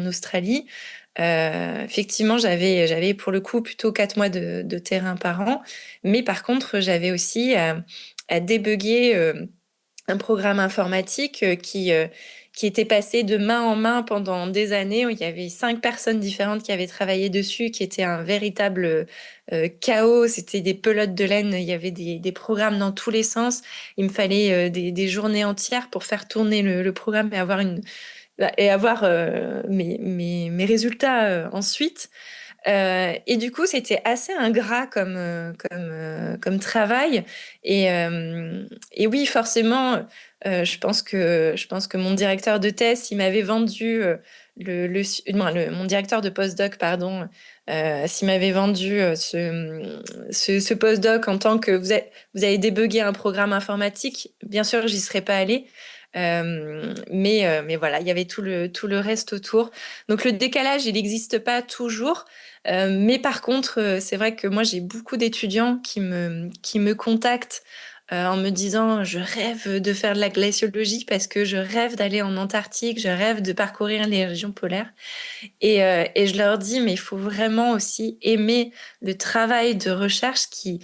Australie, effectivement, j'avais pour le coup plutôt 4 mois de terrain par an. Mais par contre, j'avais aussi à débugger un programme informatique qui était passé de main en main pendant des années. Il y avait 5 personnes différentes qui avaient travaillé dessus, qui était un véritable chaos. C'était des pelotes de laine. Il y avait des programmes dans tous les sens. Il me fallait des journées entières pour faire tourner le programme et avoir mes résultats ensuite. Et du coup, c'était assez ingrat comme travail. Et oui, forcément, je pense que mon directeur de thèse, il m'avait vendu mon directeur de postdoc, pardon, s'il m'avait vendu ce postdoc en tant que vous avez débugué un programme informatique, bien sûr, j'y serais pas allée. Mais voilà, il y avait tout le reste autour. Donc le décalage, il n'existe pas toujours. Mais par contre, c'est vrai que moi, j'ai beaucoup d'étudiants qui me contactent en me disant je rêve de faire de la glaciologie parce que je rêve d'aller en Antarctique, je rêve de parcourir les régions polaires. Et je leur dis, mais il faut vraiment aussi aimer le travail de recherche qui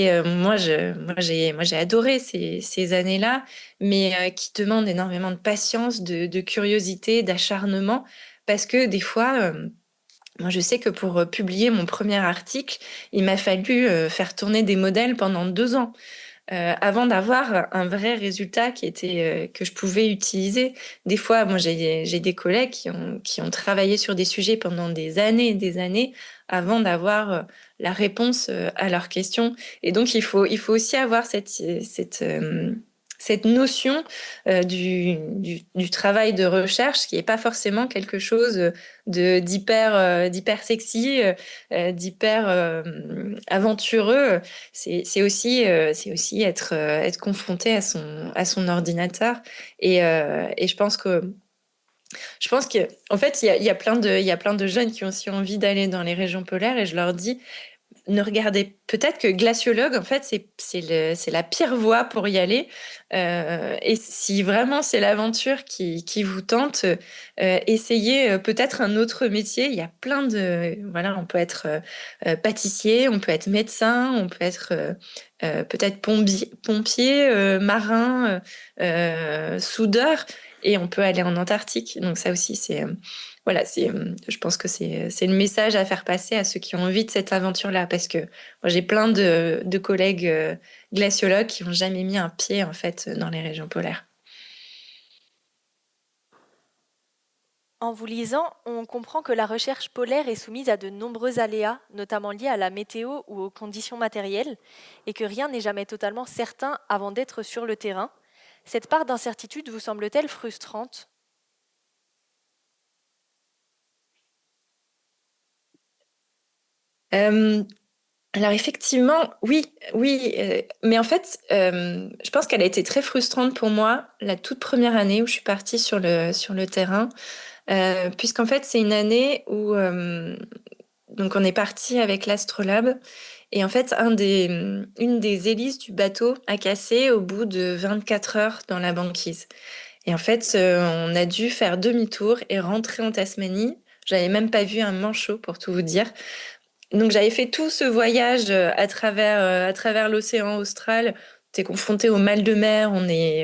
est, moi j'ai adoré ces années-là, mais qui demande énormément de patience, de curiosité, d'acharnement, parce que des fois, moi je sais que pour publier mon premier article, il m'a fallu faire tourner des modèles pendant 2 ans avant d'avoir un vrai résultat que je pouvais utiliser. Des fois, moi, j'ai des collègues qui ont travaillé sur des sujets pendant des années et des années avant d'avoir la réponse à leurs questions. Et donc, il faut aussi avoir cette notion du travail de recherche qui n'est pas forcément quelque chose d'hyper sexy, d'hyper aventureux. C'est aussi être confronté à son ordinateur. Et je pense que en fait, il y a plein de jeunes qui ont aussi envie d'aller dans les régions polaires et je leur dis, ne regardez peut-être que glaciologue, en fait, c'est la pire voie pour y aller. Et si vraiment c'est l'aventure qui vous tente, essayez peut-être un autre métier. Il y a plein de... Voilà, on peut être pâtissier, on peut être médecin, on peut être peut-être pompier, marin, soudeur, et on peut aller en Antarctique. Donc ça aussi, voilà, je pense que c'est le message à faire passer à ceux qui ont envie de cette aventure-là, parce que moi j'ai plein de collègues glaciologues qui n'ont jamais mis un pied en fait dans les régions polaires. En vous lisant, on comprend que la recherche polaire est soumise à de nombreux aléas, notamment liés à la météo ou aux conditions matérielles, et que rien n'est jamais totalement certain avant d'être sur le terrain. Cette part d'incertitude vous semble-t-elle frustrante ? Alors effectivement, oui, mais en fait, je pense qu'elle a été très frustrante pour moi la toute première année où je suis partie sur le terrain, puisqu'en fait c'est une année où donc on est parti avec l'Astrolabe et en fait une des hélices du bateau a cassé au bout de 24 heures dans la banquise. Et en fait, on a dû faire demi-tour et rentrer en Tasmanie. J'avais même pas vu un manchot pour tout vous dire. Donc j'avais fait tout ce voyage à travers l'océan austral. T'es confronté au mal de mer.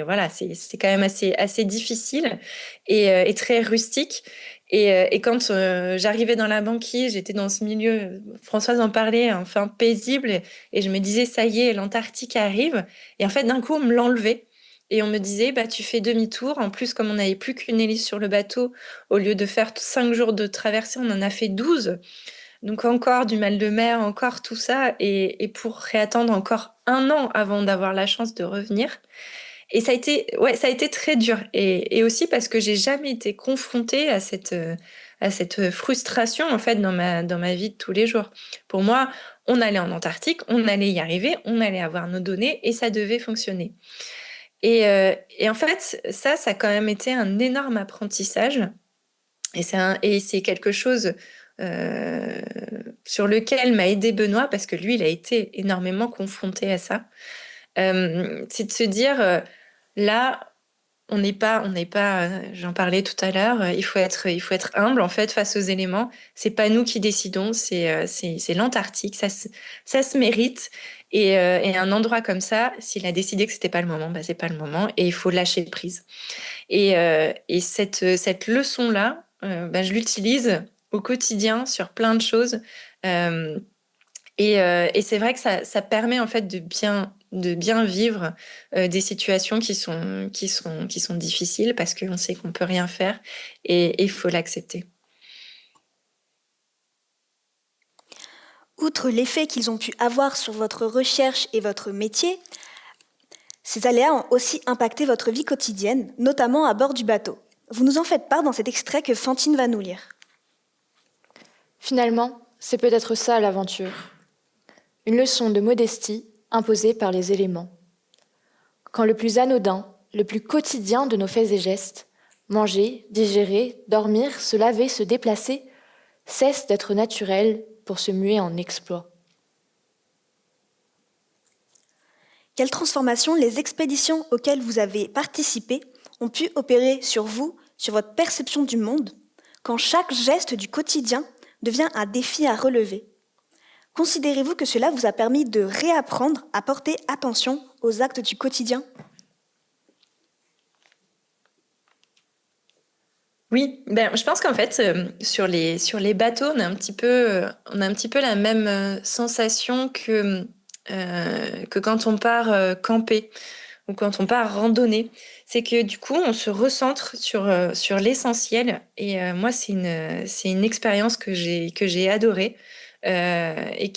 Voilà, c'est quand même assez difficile et très rustique. Et quand j'arrivais dans la banquise, j'étais dans ce milieu, Françoise en parlait, enfin paisible, et je me disais, ça y est, l'Antarctique arrive. Et en fait, d'un coup, on me l'enlevait. Et on me disait, bah, tu fais demi-tour. En plus, comme on n'avait plus qu'une hélice sur le bateau, au lieu de faire 5 jours de traversée, on en a fait 12. Donc encore du mal de mer, encore tout ça, et pour réattendre encore 1 an avant d'avoir la chance de revenir. Et ça a été très dur. Et aussi parce que j'ai jamais été confrontée à cette frustration en fait dans ma vie de tous les jours. Pour moi, on allait en Antarctique, on allait y arriver, on allait avoir nos données et ça devait fonctionner. Et en fait, ça a quand même été un énorme apprentissage. Et c'est quelque chose sur lequel m'a aidé Benoît, parce que lui, il a été énormément confronté à ça. C'est de se dire, là, on n'est pas, j'en parlais tout à l'heure, il faut être humble en fait face aux éléments. C'est pas nous qui décidons, c'est l'Antarctique, ça se mérite. Et un endroit comme ça, s'il a décidé que c'était pas le moment, bah c'est pas le moment, et il faut lâcher prise. Et cette leçon-là, bah, je l'utilise au quotidien sur plein de choses. Et c'est vrai que ça permet en fait de bien vivre des situations qui sont difficiles parce qu'on sait qu'on peut rien faire et il faut l'accepter. Outre l'effet qu'ils ont pu avoir sur votre recherche et votre métier, ces aléas ont aussi impacté votre vie quotidienne, notamment à bord du bateau. Vous nous en faites part dans cet extrait que Fantine va nous lire. Finalement, c'est peut-être ça l'aventure. Une leçon de modestie imposée par les éléments. Quand le plus anodin, le plus quotidien de nos faits et gestes, manger, digérer, dormir, se laver, se déplacer, cesse d'être naturel pour se muer en exploit. Quelles transformations les expéditions auxquelles vous avez participé ont pu opérer sur vous, sur votre perception du monde, quand chaque geste du quotidien devient un défi à relever? Considérez-vous que cela vous a permis de réapprendre à porter attention aux actes du quotidien? Oui, ben, je pense qu'en fait, sur les bateaux, on a un petit peu la même sensation que quand on part camper ou quand on part randonner. C'est que du coup, on se recentre sur l'essentiel. Et moi, c'est une expérience que j'ai adorée et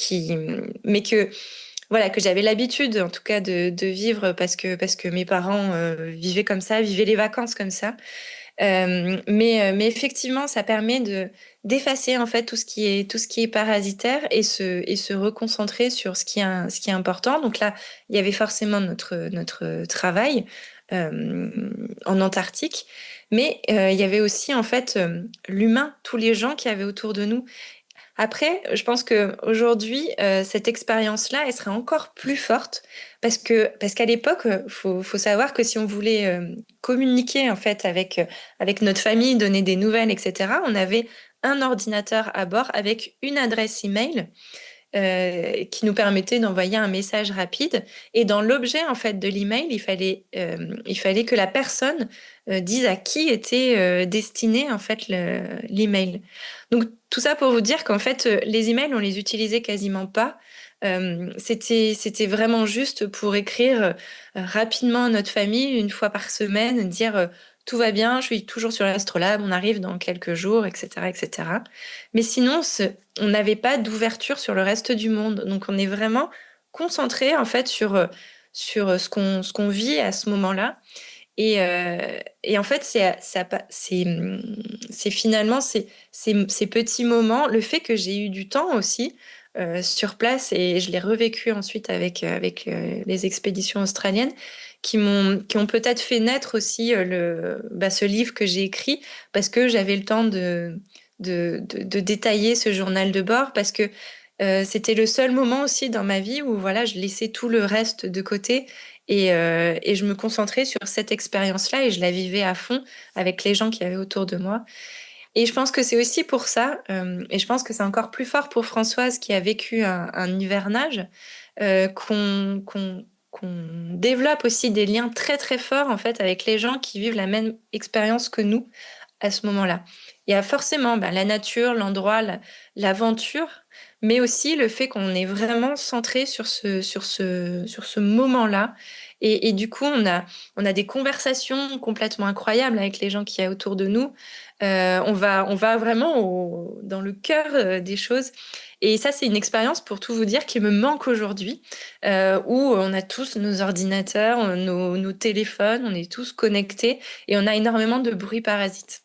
mais voilà, que j'avais l'habitude, en tout cas, de vivre parce que mes parents vivaient comme ça, vivaient les vacances comme ça. Mais effectivement, ça permet d'effacer en fait tout ce qui est parasitaire et se reconcentrer sur ce qui est important. Donc là, il y avait forcément notre travail en Antarctique, mais il y avait aussi en fait l'humain, tous les gens qui avaient autour de nous. Après, je pense qu'aujourd'hui, cette expérience-là, elle serait encore plus forte parce qu'à l'époque, faut savoir que si on voulait communiquer en fait avec notre famille, donner des nouvelles, etc., on avait un ordinateur à bord avec une adresse email qui nous permettait d'envoyer un message rapide. Et dans l'objet en fait de l'email, il fallait que la personne dise à qui était destiné en fait l'email. Donc tout ça pour vous dire qu'en fait les emails on les utilisait quasiment pas. C'était vraiment juste pour écrire rapidement à notre famille une fois par semaine, dire tout va bien, je suis toujours sur l'Astrolabe, on arrive dans quelques jours, etc., etc. Mais sinon, on n'avait pas d'ouverture sur le reste du monde. Donc, on est vraiment concentré en fait sur ce qu'on vit à ce moment-là. Et en fait, c'est finalement ces petits moments, le fait que j'ai eu du temps aussi sur place et je l'ai revécu ensuite avec les expéditions australiennes qui ont peut-être fait naître aussi ce livre que j'ai écrit parce que j'avais le temps de détailler ce journal de bord parce que c'était le seul moment aussi dans ma vie où voilà, je laissais tout le reste de côté et je me concentrais sur cette expérience-là et je la vivais à fond avec les gens qui avaient autour de moi. Et je pense que c'est aussi pour ça, et je pense que c'est encore plus fort pour Françoise qui a vécu un hivernage, qu'on développe aussi des liens très très forts en fait avec les gens qui vivent la même expérience que nous à ce moment-là. Il y a forcément la nature, l'endroit, l'aventure, mais aussi le fait qu'on est vraiment centré sur ce moment-là. Et du coup, on a des conversations complètement incroyables avec les gens qui y a autour de nous. On va vraiment dans le cœur des choses. Et ça, c'est une expérience, pour tout vous dire, qui me manque aujourd'hui, où on a tous nos ordinateurs, nos téléphones, on est tous connectés et on a énormément de bruit parasite.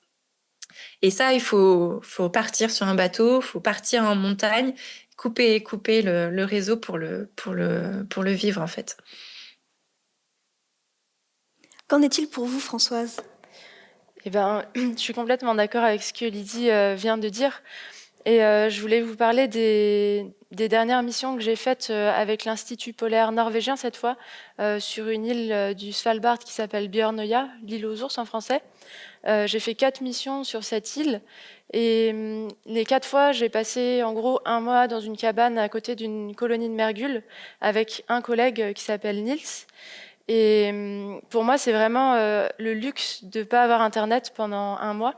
Et ça, il faut partir sur un bateau, il faut partir en montagne, couper le réseau pour le vivre, en fait. Qu'en est-il pour vous, Françoise? Eh ben, je suis complètement d'accord avec ce que Lydie vient de dire. Et je voulais vous parler des dernières missions que j'ai faites avec l'Institut polaire norvégien cette fois, sur une île du Svalbard qui s'appelle Bjørnøya, l'île aux ours en français. J'ai fait 4 missions sur cette île et les 4 fois, j'ai passé en gros 1 mois dans une cabane à côté d'une colonie de mergules avec un collègue qui s'appelle Niels. Et pour moi, c'est vraiment le luxe de ne pas avoir Internet pendant 1 mois.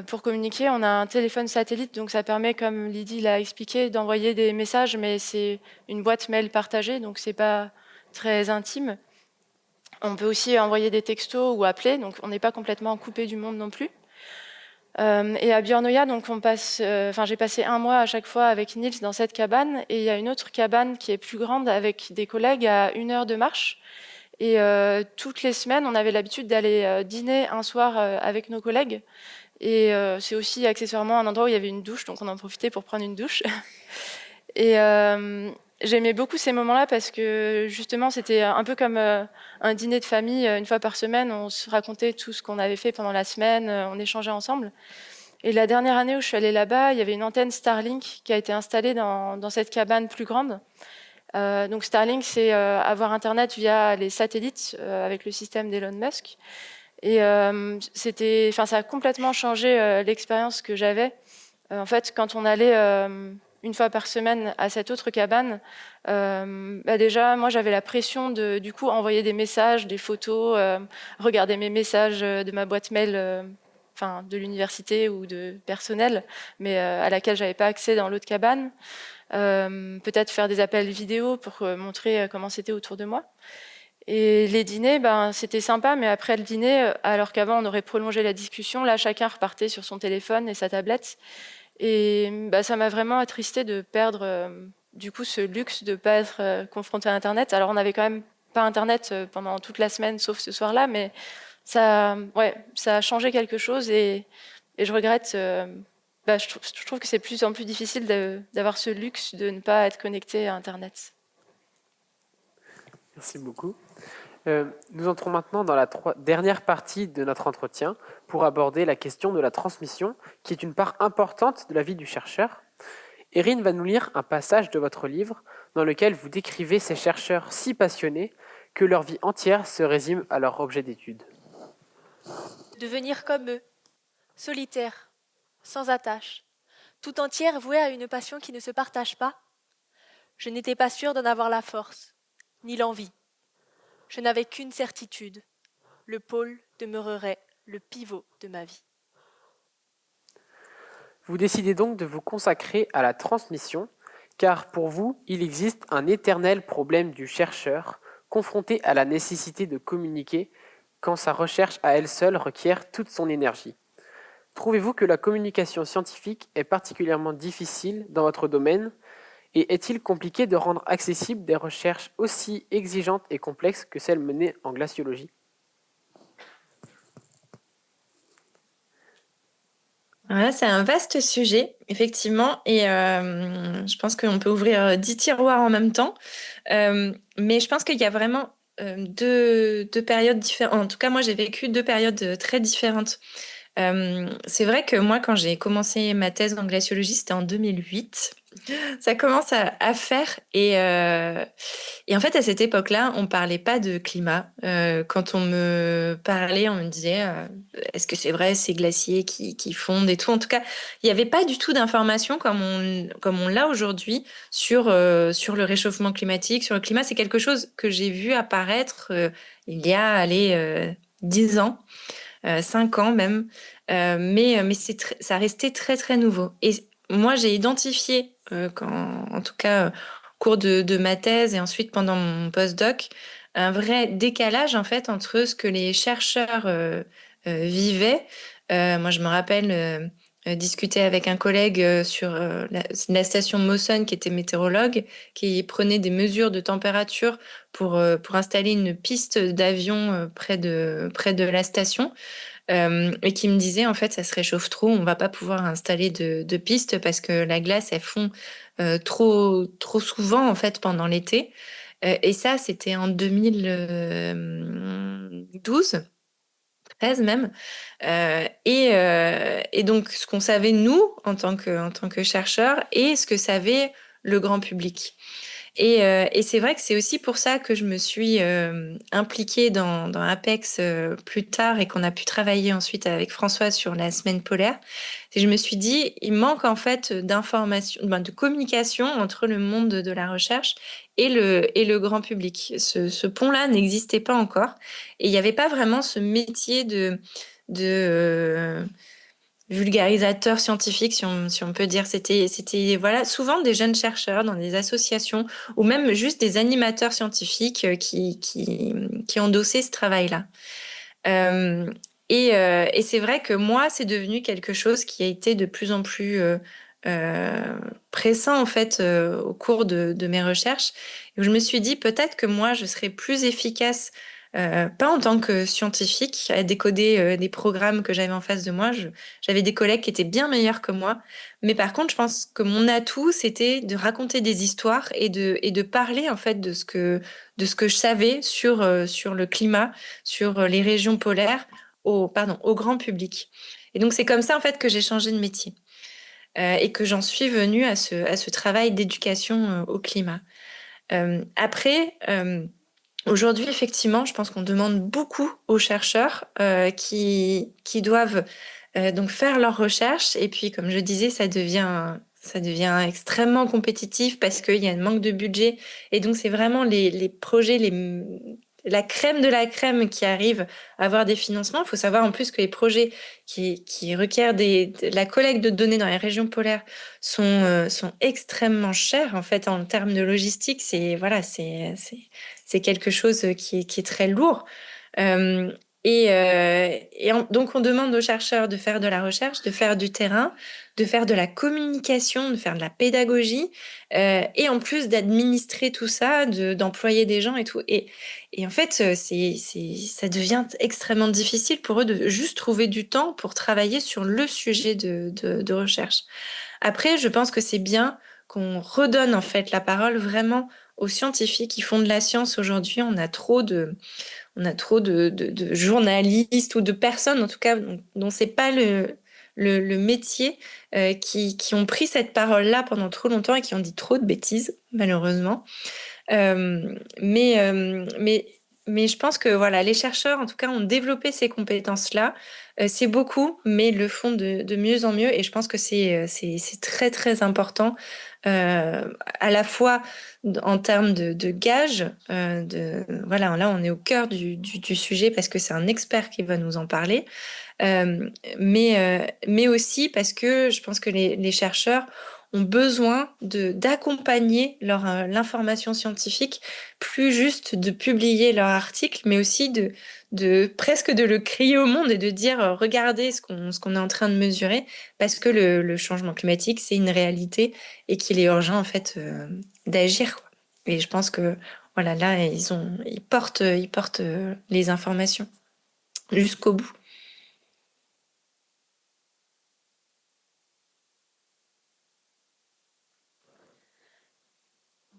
Pour communiquer, on a un téléphone satellite, donc ça permet, comme Lydie l'a expliqué, d'envoyer des messages, mais c'est une boîte mail partagée, donc c'est pas très intime. On peut aussi envoyer des textos ou appeler, donc on n'est pas complètement coupé du monde non plus. Et à Bjørnøya, donc j'ai passé 1 mois à chaque fois avec Niels dans cette cabane, et il y a une autre cabane qui est plus grande avec des collègues à 1 heure de marche. Et toutes les semaines, on avait l'habitude d'aller dîner un soir avec nos collègues. Et c'est aussi accessoirement un endroit où il y avait une douche, donc on en profitait pour prendre une douche. Et j'aimais beaucoup ces moments-là parce que justement, c'était un peu comme un dîner de famille. 1 fois par semaine, on se racontait tout ce qu'on avait fait pendant la semaine, on échangeait ensemble. Et la dernière année où je suis allée là-bas, il y avait une antenne Starlink qui a été installée dans cette cabane plus grande. Donc Starlink, c'est avoir Internet via les satellites avec le système d'Elon Musk. Et ça a complètement changé l'expérience que j'avais. En fait, quand on allait une fois par semaine à cette autre cabane, déjà, moi, j'avais la pression de, du coup, envoyer des messages, des photos, regarder mes messages de ma boîte mail, de l'université ou de personnel, mais à laquelle j'avais pas accès dans l'autre cabane. Peut-être faire des appels vidéo pour montrer comment c'était autour de moi. Et les dîners, c'était sympa, mais après le dîner, alors qu'avant on aurait prolongé la discussion, là chacun repartait sur son téléphone et sa tablette. Et ça m'a vraiment attristée de perdre du coup ce luxe de ne pas être confronté à Internet. Alors on n'avait quand même pas Internet pendant toute la semaine, sauf ce soir-là, mais ça a changé quelque chose et je regrette. Je trouve que c'est de plus en plus difficile d'avoir ce luxe de ne pas être connecté à Internet. Merci beaucoup. Nous entrons maintenant dans la dernière partie de notre entretien pour aborder la question de la transmission, qui est une part importante de la vie du chercheur. Erin va nous lire un passage de votre livre dans lequel vous décrivez ces chercheurs si passionnés que leur vie entière se résume à leur objet d'étude. Devenir comme eux, solitaire, sans attache, tout entière vouée à une passion qui ne se partage pas. Je n'étais pas sûre d'en avoir la force, ni l'envie. Je n'avais qu'une certitude, le pôle demeurerait le pivot de ma vie. Vous décidez donc de vous consacrer à la transmission, car pour vous, il existe un éternel problème du chercheur, confronté à la nécessité de communiquer quand sa recherche à elle seule requiert toute son énergie. Trouvez-vous que la communication scientifique est particulièrement difficile dans votre domaine ? Et est-il compliqué de rendre accessibles des recherches aussi exigeantes et complexes que celles menées en glaciologie ? Voilà, c'est un vaste sujet, effectivement, et je pense qu'on peut ouvrir 10 tiroirs en même temps. Mais je pense qu'il y a vraiment deux périodes différentes. En tout cas, moi, j'ai vécu 2 périodes très différentes. C'est vrai que moi, quand j'ai commencé ma thèse en glaciologie, c'était en 2008. Ça commence à faire. Et en fait, à cette époque-là, on parlait pas de climat. Quand on me parlait, on me disait est-ce que c'est vrai ces glaciers qui fondent et tout. En tout cas, il n'y avait pas du tout d'informations comme on l'a aujourd'hui sur le réchauffement climatique, sur le climat. C'est quelque chose que j'ai vu apparaître il y a 10 ans. 5 ans même, mais ça restait très très nouveau. Et moi, j'ai identifié, en tout cas au cours de ma thèse et ensuite pendant mon postdoc, un vrai décalage en fait entre ce que les chercheurs vivaient. Moi, je me rappelle discuter avec un collègue sur la station Moson, qui était météorologue, qui prenait des mesures de température pour installer une piste d'avion près de la station. Et qui me disait en fait ça se réchauffe trop, on va pas pouvoir installer de piste parce que la glace elle fond trop souvent en fait pendant l'été. Et ça c'était en 2012, 13 même. Et donc ce qu'on savait nous en tant que chercheurs et ce que savait le grand public. Et c'est vrai que c'est aussi pour ça que je me suis impliquée dans Apex plus tard et qu'on a pu travailler ensuite avec François sur la semaine polaire. Et je me suis dit, il manque en fait d'information, de communication entre le monde de la recherche et le grand public. Ce pont-là n'existait pas encore et il n'y avait pas vraiment ce métier de vulgarisateur scientifique, si on peut dire. C'était voilà, souvent des jeunes chercheurs dans des associations ou même juste des animateurs scientifiques qui endossaient ce travail-là. Et c'est vrai que moi, c'est devenu quelque chose qui a été de plus en plus pressant en fait au cours de mes recherches. Et où je me suis dit peut-être que moi, je serais plus efficace pas en tant que scientifique, à décoder des programmes que j'avais en face de moi. J'avais des collègues qui étaient bien meilleurs que moi. Mais par contre, je pense que mon atout, c'était de raconter des histoires et de parler en fait de ce que je savais sur le climat, sur les régions polaires, au grand public. Et donc, c'est comme ça en fait que j'ai changé de métier et que j'en suis venue à ce travail d'éducation au climat. Après, aujourd'hui, effectivement, je pense qu'on demande beaucoup aux chercheurs qui doivent donc faire leurs recherches. Et puis, comme je disais, ça devient extrêmement compétitif parce qu'il y a un manque de budget. Et donc, c'est vraiment les projets, la crème de la crème qui arrive à avoir des financements. Il faut savoir en plus que les projets qui requièrent de la collecte de données dans les régions polaires sont extrêmement chers en fait en termes de logistique. C'est quelque chose qui est très lourd. Donc, on demande aux chercheurs de faire de la recherche, de faire du terrain, de faire de la communication, de faire de la pédagogie, et en plus d'administrer tout ça, d'employer des gens et tout. Et en fait, ça devient extrêmement difficile pour eux de juste trouver du temps pour travailler sur le sujet de recherche. Après, je pense que c'est bien qu'on redonne en fait la parole vraiment aux scientifiques qui font de la science aujourd'hui. On a trop de journalistes ou de personnes, en tout cas, dont c'est pas le métier, qui ont pris cette parole-là pendant trop longtemps et qui ont dit trop de bêtises, malheureusement. Euh, mais, euh, mais, mais je pense que voilà, les chercheurs, en tout cas, ont développé ces compétences-là. C'est beaucoup, mais ils le font de mieux en mieux. Et je pense que c'est très, très important, à la fois en termes de gages. Voilà, là, on est au cœur du sujet parce que c'est un expert qui va nous en parler. Mais aussi parce que je pense que les chercheurs ont besoin d'accompagner l'information scientifique, plus juste de publier leur article, mais aussi presque de le crier au monde et de dire regardez ce qu'on est en train de mesurer, parce que le changement climatique, c'est une réalité et qu'il est urgent en fait d'agir, quoi. Et je pense que voilà, là, ils portent les informations jusqu'au bout.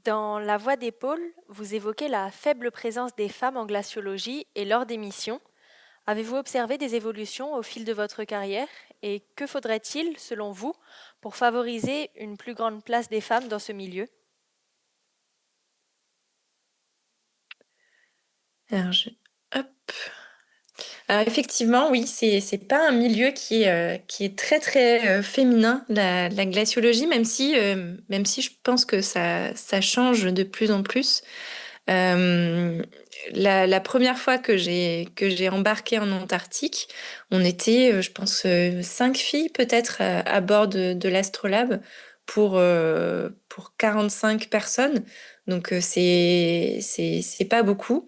Dans La Voix des pôles, vous évoquez la faible présence des femmes en glaciologie et lors des missions. Avez-vous observé des évolutions au fil de votre carrière et que faudrait-il, selon vous, pour favoriser une plus grande place des femmes dans ce milieu? Alors, hop. Alors effectivement, oui, c'est pas un milieu qui est très très féminin, la glaciologie, même si je pense que ça change de plus en plus. Euh, la première fois que j'ai embarqué en Antarctique, on était, je pense, 5 filles peut-être à bord de l'Astrolabe pour 45 personnes. Donc c'est pas beaucoup.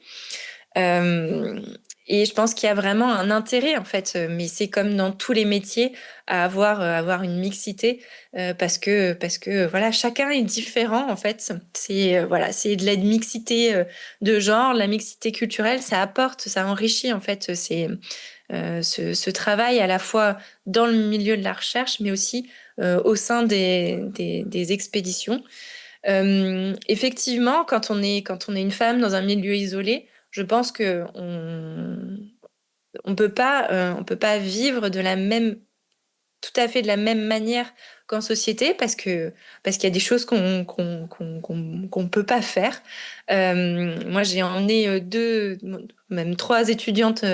Euh, et je pense qu'il y a vraiment un intérêt, en fait, mais c'est comme dans tous les métiers, à avoir une mixité, parce que voilà, chacun est différent, en fait. Voilà, c'est de la mixité de genre, la mixité culturelle, ça apporte, ça enrichit, en fait, ce travail à la fois dans le milieu de la recherche, mais aussi au sein des expéditions. Effectivement, quand on est une femme dans un milieu isolé, je pense que on peut pas vivre tout à fait de la même manière qu'en société parce qu'il y a des choses qu'on peut pas faire. Moi, j'ai emmené deux, même trois étudiantes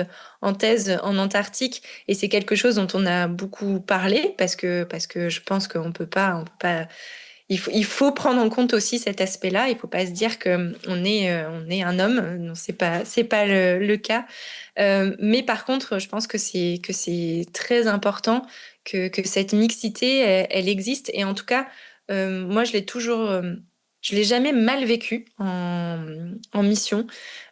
en thèse en Antarctique et c'est quelque chose dont on a beaucoup parlé parce que je pense qu'on peut pas. Il faut prendre en compte aussi cet aspect-là. Il faut pas se dire que on est un homme. Non, c'est pas le cas. Mais par contre, je pense que c'est très important que cette mixité, elle existe. Et en tout cas, moi, je l'ai jamais mal vécu en mission.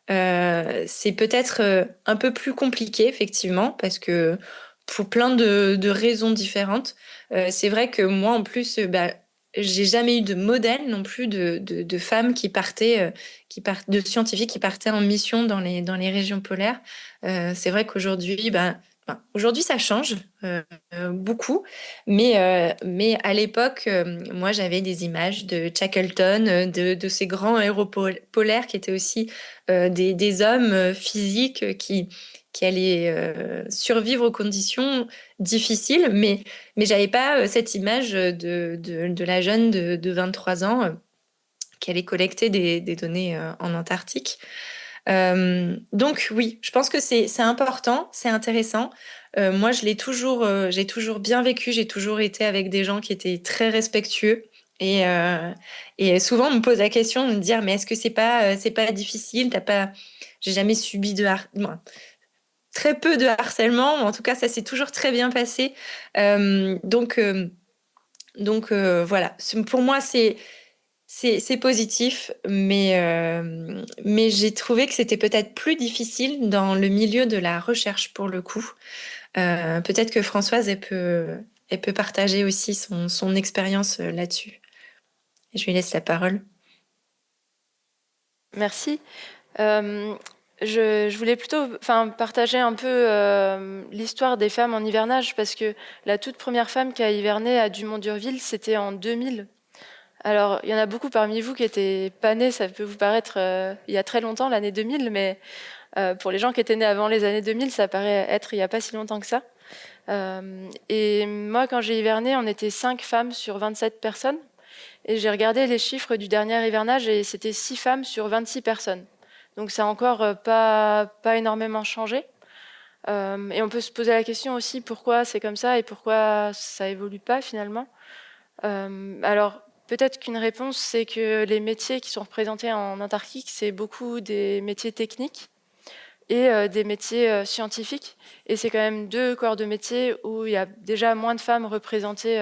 C'est peut-être un peu plus compliqué, effectivement, parce que pour plein de raisons différentes. C'est vrai que moi, en plus, bah, j'ai jamais eu de modèle non plus de femmes de scientifiques qui partaient en mission dans les régions polaires. C'est vrai qu'aujourd'hui, aujourd'hui ça change beaucoup, mais à l'époque, moi j'avais des images de Shackleton, de ces grands héros polaires qui étaient aussi des hommes physiques qui allaient survivre aux conditions difficiles, mais j'avais pas cette image de la jeune de 23 ans qui allait collecter des données en Antarctique. Donc oui, je pense que c'est important, c'est intéressant. Moi, j'ai toujours bien vécu, j'ai toujours été avec des gens qui étaient très respectueux. Et souvent, on me pose la question de me dire, mais est-ce que c'est pas difficile? J'ai jamais subi très peu de harcèlement. En tout cas, ça s'est toujours très bien passé. Donc voilà. Pour moi, c'est positif, mais j'ai trouvé que c'était peut-être plus difficile dans le milieu de la recherche pour le coup. Peut-être que Françoise, elle peut partager aussi son expérience là-dessus. Et je lui laisse la parole. Merci. Je voulais plutôt partager un peu l'histoire des femmes en hivernage, parce que la toute première femme qui a hiverné à Dumont-d'Urville, c'était en 2000. Alors, il y en a beaucoup parmi vous qui étaient pas nés, ça peut vous paraître il y a très longtemps, l'année 2000, mais pour les gens qui étaient nés avant les années 2000, ça paraît être il n'y a pas si longtemps que ça. Et moi, quand j'ai hiverné, on était 5 femmes sur 27 personnes. Et j'ai regardé les chiffres du dernier hivernage et c'était 6 femmes sur 26 personnes. Donc ça n'a encore pas énormément changé. Et on peut se poser la question aussi pourquoi c'est comme ça et pourquoi ça évolue pas finalement. Alors peut-être qu'une réponse, c'est que les métiers qui sont représentés en Antarctique, c'est beaucoup des métiers techniques et des métiers scientifiques. Et c'est quand même 2 corps de métier où il y a déjà moins de femmes représentées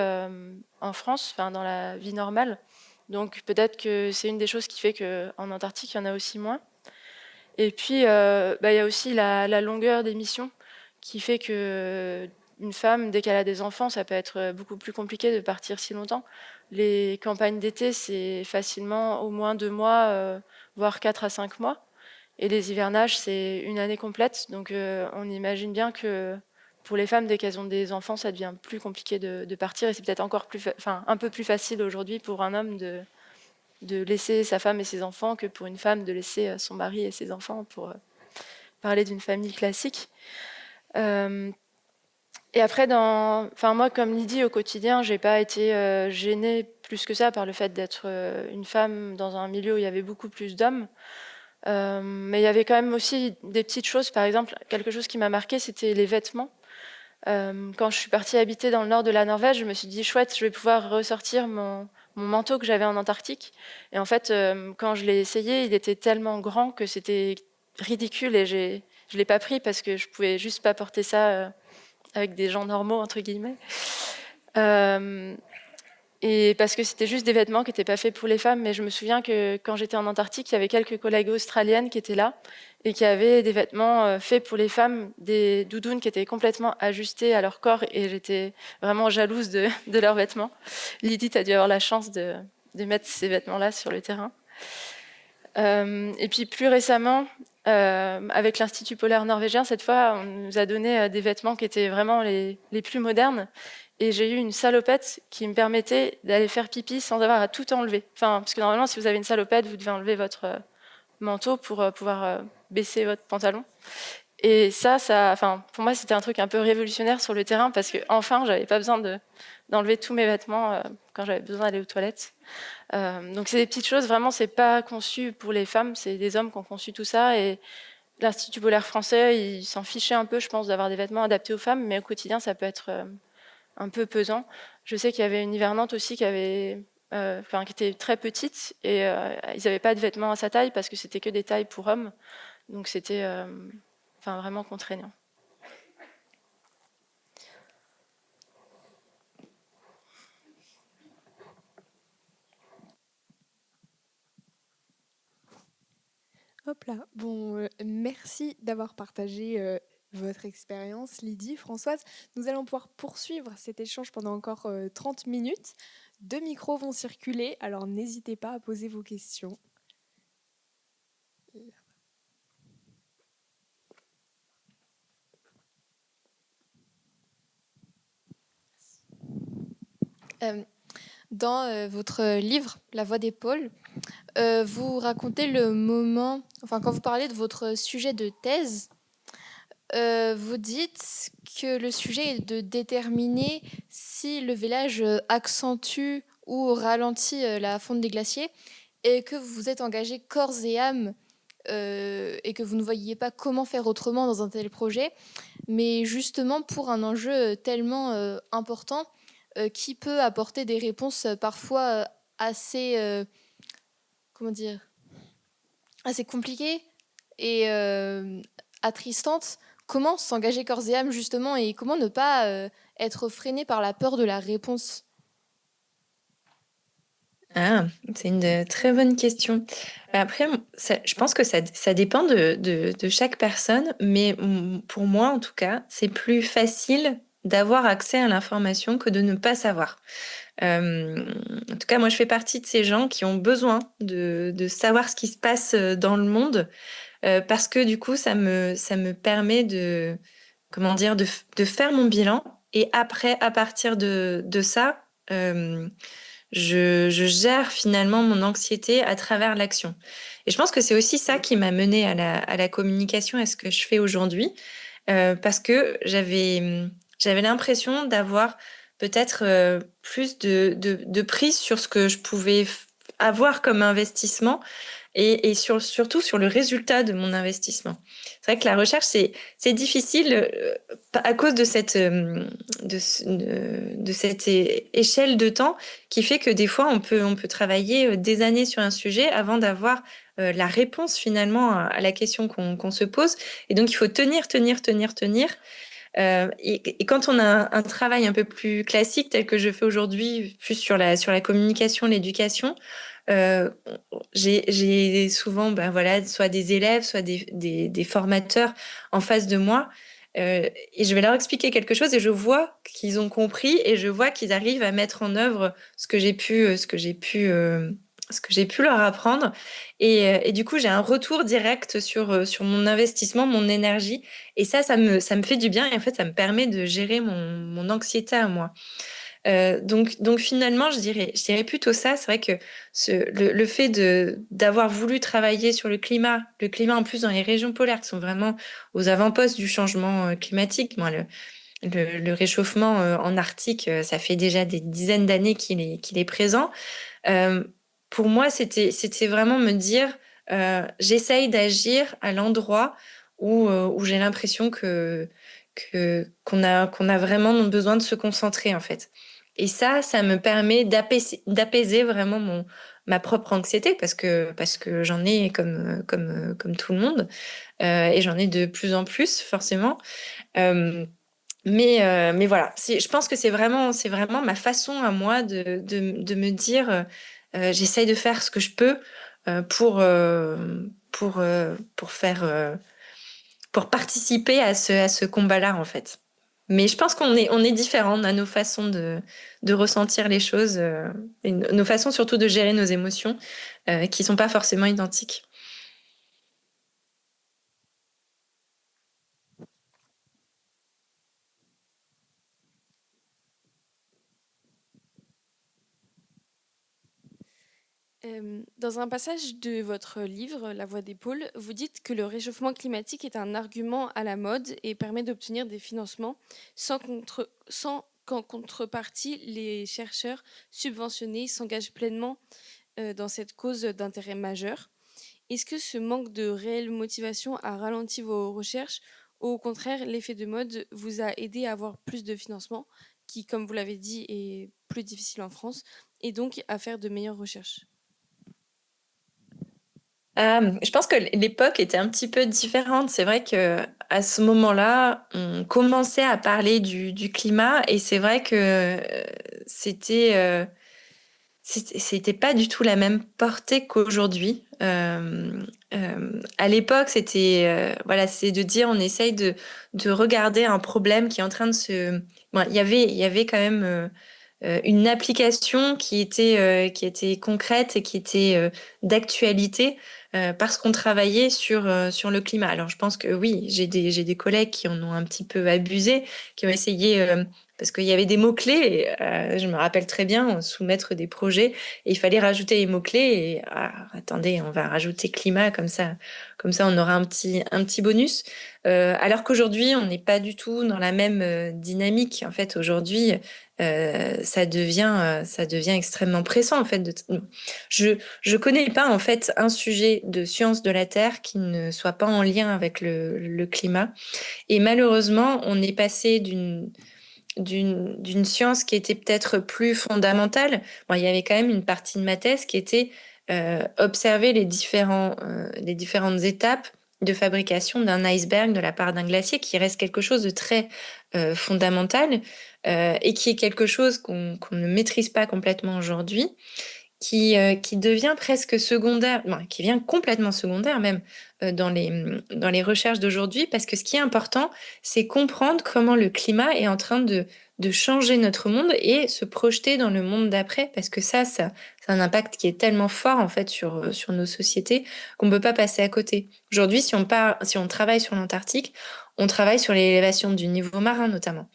en France, dans la vie normale. Donc peut-être que c'est une des choses qui fait qu'en Antarctique, il y en a aussi moins. Et puis, il y a aussi la longueur des missions qui fait que une femme, dès qu'elle a des enfants, ça peut être beaucoup plus compliqué de partir si longtemps. Les campagnes d'été, c'est facilement au moins 2 mois, voire 4 à 5 mois. Et les hivernages, c'est une année complète. Donc on imagine bien que pour les femmes, dès qu'elles ont des enfants, ça devient plus compliqué de partir. Et c'est peut-être encore un peu plus facile aujourd'hui pour un homme de laisser sa femme et ses enfants que pour une femme de laisser son mari et ses enfants, pour parler d'une famille classique. Et après, moi, comme Lydie, au quotidien, j'ai pas été gênée plus que ça par le fait d'être une femme dans un milieu où il y avait beaucoup plus d'hommes. Mais il y avait quand même aussi des petites choses. Par exemple, quelque chose qui m'a marqué, c'était les vêtements. Quand je suis partie habiter dans le nord de la Norvège, je me suis dit, chouette, je vais pouvoir ressortir mon manteau que j'avais en Antarctique. Et en fait, quand je l'ai essayé, il était tellement grand que c'était ridicule et je ne l'ai pas pris parce que je pouvais juste pas porter ça avec des gens normaux, entre guillemets. Et parce que c'était juste des vêtements qui n'étaient pas faits pour les femmes. Mais je me souviens que quand j'étais en Antarctique, il y avait quelques collègues australiennes qui étaient là et qui avaient des vêtements faits pour les femmes, des doudounes qui étaient complètement ajustées à leur corps. Et j'étais vraiment jalouse de leurs vêtements. Lydie, tu as dû avoir la chance de mettre ces vêtements-là sur le terrain. Et puis plus récemment, avec l'Institut polaire norvégien, cette fois, on nous a donné des vêtements qui étaient vraiment les plus modernes. Et j'ai eu une salopette qui me permettait d'aller faire pipi sans avoir à tout enlever. Parce que normalement, si vous avez une salopette, vous devez enlever votre manteau pour pouvoir baisser votre pantalon. Et pour moi, c'était un truc un peu révolutionnaire sur le terrain parce que enfin, j'avais pas besoin d'enlever tous mes vêtements quand j'avais besoin d'aller aux toilettes. Donc c'est des petites choses. Vraiment, c'est pas conçu pour les femmes. C'est des hommes qui ont conçu tout ça. Et l'Institut polaire français, il s'en fichait un peu, je pense, d'avoir des vêtements adaptés aux femmes. Mais au quotidien, ça peut être un peu pesant. Je sais qu'il y avait une hivernante aussi qui était très petite et ils n'avaient pas de vêtements à sa taille parce que c'était que des tailles pour hommes. Donc c'était vraiment contraignant. Hop là. Bon, merci d'avoir partagé votre expérience, Lydie, Françoise. Nous allons pouvoir poursuivre cet échange pendant encore 30 minutes. 2 micros vont circuler, alors n'hésitez pas à poser vos questions. Dans votre livre, La Voix des pôles, vous racontez le moment, quand vous parlez de votre sujet de thèse, vous dites que le sujet est de déterminer si le village accentue ou ralentit la fonte des glaciers. et que vous vous êtes engagé corps et âme et que vous ne voyiez pas comment faire autrement dans un tel projet, mais justement pour un enjeu tellement important qui peut apporter des réponses parfois assez, comment dire, assez compliquées et attristantes. Comment s'engager corps et âme justement et comment ne pas être freiné par la peur de la réponse? Ah, c'est une très bonne question. Après, je pense que ça dépend de chaque personne, mais pour moi, en tout cas, c'est plus facile d'avoir accès à l'information que de ne pas savoir. En tout cas, moi, je fais partie de ces gens qui ont besoin de savoir ce qui se passe dans le monde, parce que du coup, ça me permet comment dire, de faire mon bilan. Et après, à partir de ça, je gère finalement mon anxiété à travers l'action. Et je pense que c'est aussi ça qui m'a menée à la communication, à ce que je fais aujourd'hui, parce que j'avais l'impression d'avoir peut-être plus de prise sur ce que je pouvais avoir comme investissement et surtout sur le résultat de mon investissement. C'est vrai que la recherche, c'est difficile à cause de cette échelle de temps qui fait que des fois, on peut travailler des années sur un sujet avant d'avoir la réponse finalement à la question qu'on se pose. Et donc, il faut tenir, tenir, tenir, tenir. Et quand on a un travail un peu plus classique, tel que je fais aujourd'hui, plus sur la communication, l'éducation, euh, j'ai souvent ben voilà, soit des élèves, soit des formateurs en face de moi. Et je vais leur expliquer quelque chose et je vois qu'ils ont compris et je vois qu'ils arrivent à mettre en œuvre ce que j'ai pu leur apprendre. Et du coup, j'ai un retour direct sur mon investissement, mon énergie. Et ça me fait du bien et en fait, ça me permet de gérer mon anxiété à moi. Donc finalement, je dirais plutôt ça. C'est vrai que le fait d'avoir voulu travailler sur le climat en plus dans les régions polaires qui sont vraiment aux avant-postes du changement climatique. Moi, le réchauffement en Arctique, ça fait déjà des dizaines d'années qu'il est présent. Euh, pour moi, c'était vraiment me dire, j'essaye d'agir à l'endroit où j'ai l'impression qu'on a vraiment besoin de se concentrer en fait. Et ça me permet d'apaiser vraiment ma propre anxiété parce que j'en ai comme tout le monde et j'en ai de plus en plus forcément. Euh, mais voilà, je pense que c'est vraiment ma façon à moi de me dire, j'essaye de faire ce que je peux pour faire, pour participer à ce combat-là, en fait. Mais je pense qu'on est différents, on a nos façons de ressentir les choses, et nos façons surtout de gérer nos émotions, qui sont pas forcément identiques. Dans un passage de votre livre, La Voix des pôles, vous dites que le réchauffement climatique est un argument à la mode et permet d'obtenir des financements sans qu'en contrepartie, les chercheurs subventionnés s'engagent pleinement dans cette cause d'intérêt majeur. Est-ce que ce manque de réelle motivation a ralenti vos recherches ou au contraire, l'effet de mode vous a aidé à avoir plus de financement, qui, comme vous l'avez dit, est plus difficile en France, et donc à faire de meilleures recherches? Je pense que l'époque était un petit peu différente. C'est vrai que à ce moment-là, on commençait à parler du climat et c'est vrai que c'était c'était pas du tout la même portée qu'aujourd'hui. À l'époque, c'était voilà, c'est de dire on essaye de regarder un problème qui est en train de se. Bon, il y avait quand même une application qui était concrète et qui était d'actualité parce qu'on travaillait sur le climat. Alors je pense que oui, j'ai des collègues qui en ont un petit peu abusé, qui ont essayé parce qu'il y avait des mots-clés. Je me rappelle très bien, soumettre des projets, et il fallait rajouter les mots-clés. Et attendez, on va rajouter climat, comme ça on aura un petit bonus. Alors qu'aujourd'hui, on n'est pas du tout dans la même dynamique. En fait, aujourd'hui, ça devient extrêmement pressant. En fait, je connais pas en fait un sujet de science de la Terre qui ne soit pas en lien avec le climat. Et malheureusement, on est passé d'une science qui était peut-être plus fondamentale. Bon, il y avait quand même une partie de ma thèse qui était observer les différentes étapes de fabrication d'un iceberg de la part d'un glacier, qui reste quelque chose de très fondamental, et qui est quelque chose qu'on ne maîtrise pas complètement aujourd'hui, qui devient presque secondaire, non, qui vient complètement secondaire même dans les recherches d'aujourd'hui, parce que ce qui est important, c'est comprendre comment le climat est en train de changer notre monde et se projeter dans le monde d'après, parce que ça a un impact qui est tellement fort en fait sur nos sociétés qu'on ne peut pas passer à côté. Aujourd'hui, si on travaille sur l'Antarctique, on travaille sur l'élévation du niveau marin notamment.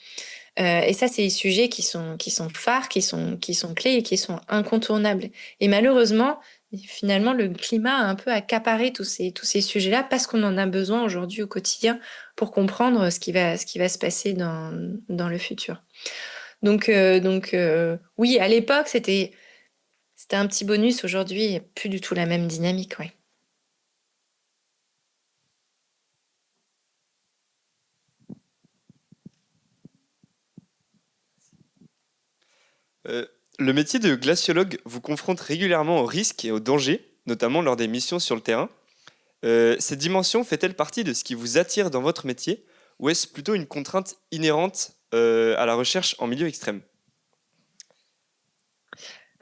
Et ça, c'est des sujets qui sont phares, qui sont clés et qui sont incontournables. Et malheureusement, finalement, le climat a un peu accaparé tous ces sujets-là, parce qu'on en a besoin aujourd'hui au quotidien pour comprendre ce qui va se passer dans le futur. Donc, oui, à l'époque, c'était un petit bonus. Aujourd'hui, il n'y a plus du tout la même dynamique, ouais. Euh, le métier de glaciologue vous confronte régulièrement aux risques et aux dangers, notamment lors des missions sur le terrain. Cette dimension fait-elle partie de ce qui vous attire dans votre métier, ou est-ce plutôt une contrainte inhérente à la recherche en milieu extrême?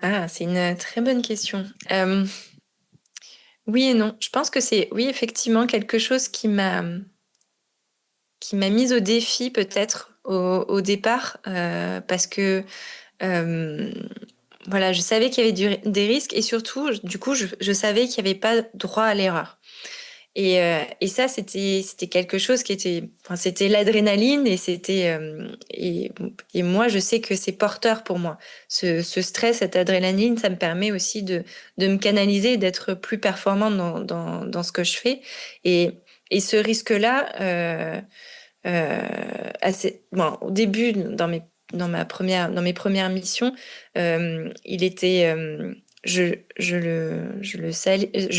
Ah, c'est une très bonne question. Oui et non. Je pense que c'est, oui, effectivement, quelque chose qui m'a mise au défi peut-être au départ, parce que voilà, je savais qu'il y avait des risques, et surtout, du coup, je savais qu'il n'y avait pas droit à l'erreur. Et ça, c'était quelque chose qui était, enfin, c'était l'adrénaline, et moi, je sais que c'est porteur pour moi. Ce stress, cette adrénaline, ça me permet aussi de me canaliser, d'être plus performante dans ce que je fais. Et ce risque-là, bon, au début, dans mes premières missions, il était, je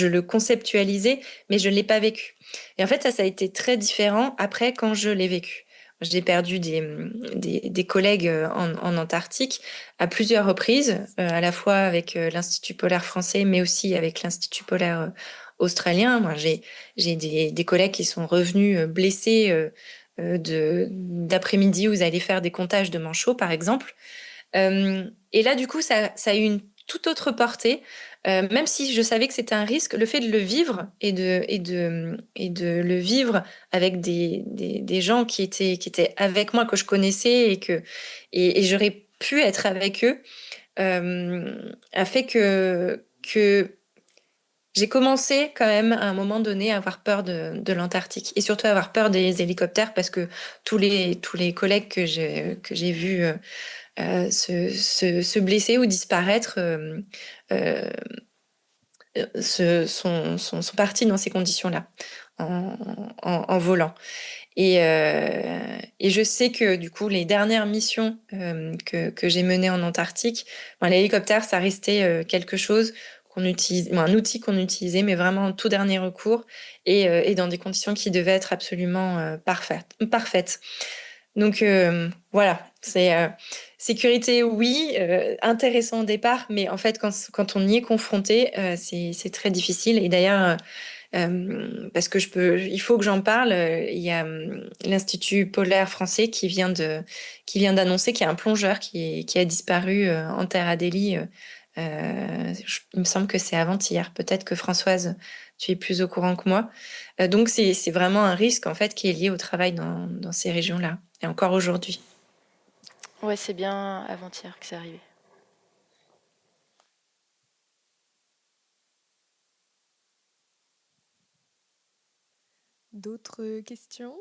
le conceptualisais, mais je ne l'ai pas vécu. Et en fait, ça a été très différent après, quand je l'ai vécu. J'ai perdu des collègues en Antarctique à plusieurs reprises, à la fois avec l'Institut polaire français, mais aussi avec l'Institut polaire australien. Moi, j'ai des collègues qui sont revenus blessés d'après-midi, où ils allaient faire des comptages de manchots, par exemple. Et là, du coup, ça a eu une toute autre portée. Même si je savais que c'était un risque, le fait de le vivre et de le vivre avec des gens qui étaient avec moi, que je connaissais, et j'aurais pu être avec eux, a fait que j'ai commencé quand même à un moment donné à avoir peur de l'Antarctique, et surtout à avoir peur des hélicoptères, parce que tous les collègues que j'ai vus se blesser ou disparaître sont partis dans ces conditions-là, en volant. Et je sais que du coup, les dernières missions que j'ai menées en Antarctique, l'hélicoptère, ça restait quelque chose qu'on utilise, un outil qu'on utilisait, mais vraiment en tout dernier recours, et dans des conditions qui devaient être absolument parfaites. Donc voilà, c'est sécurité, oui, intéressant au départ, mais en fait, quand on y est confronté, c'est très difficile. Et d'ailleurs, parce que il faut que j'en parle. Il y a l'Institut polaire français qui vient d'annoncer qu'il y a un plongeur qui a disparu en Terre Adélie. Il me semble que c'est avant-hier. Peut-être que Françoise, tu es plus au courant que moi. Donc c'est vraiment un risque en fait qui est lié au travail dans ces régions-là, et encore aujourd'hui. Ouais, c'est bien avant-hier que c'est arrivé. D'autres questions?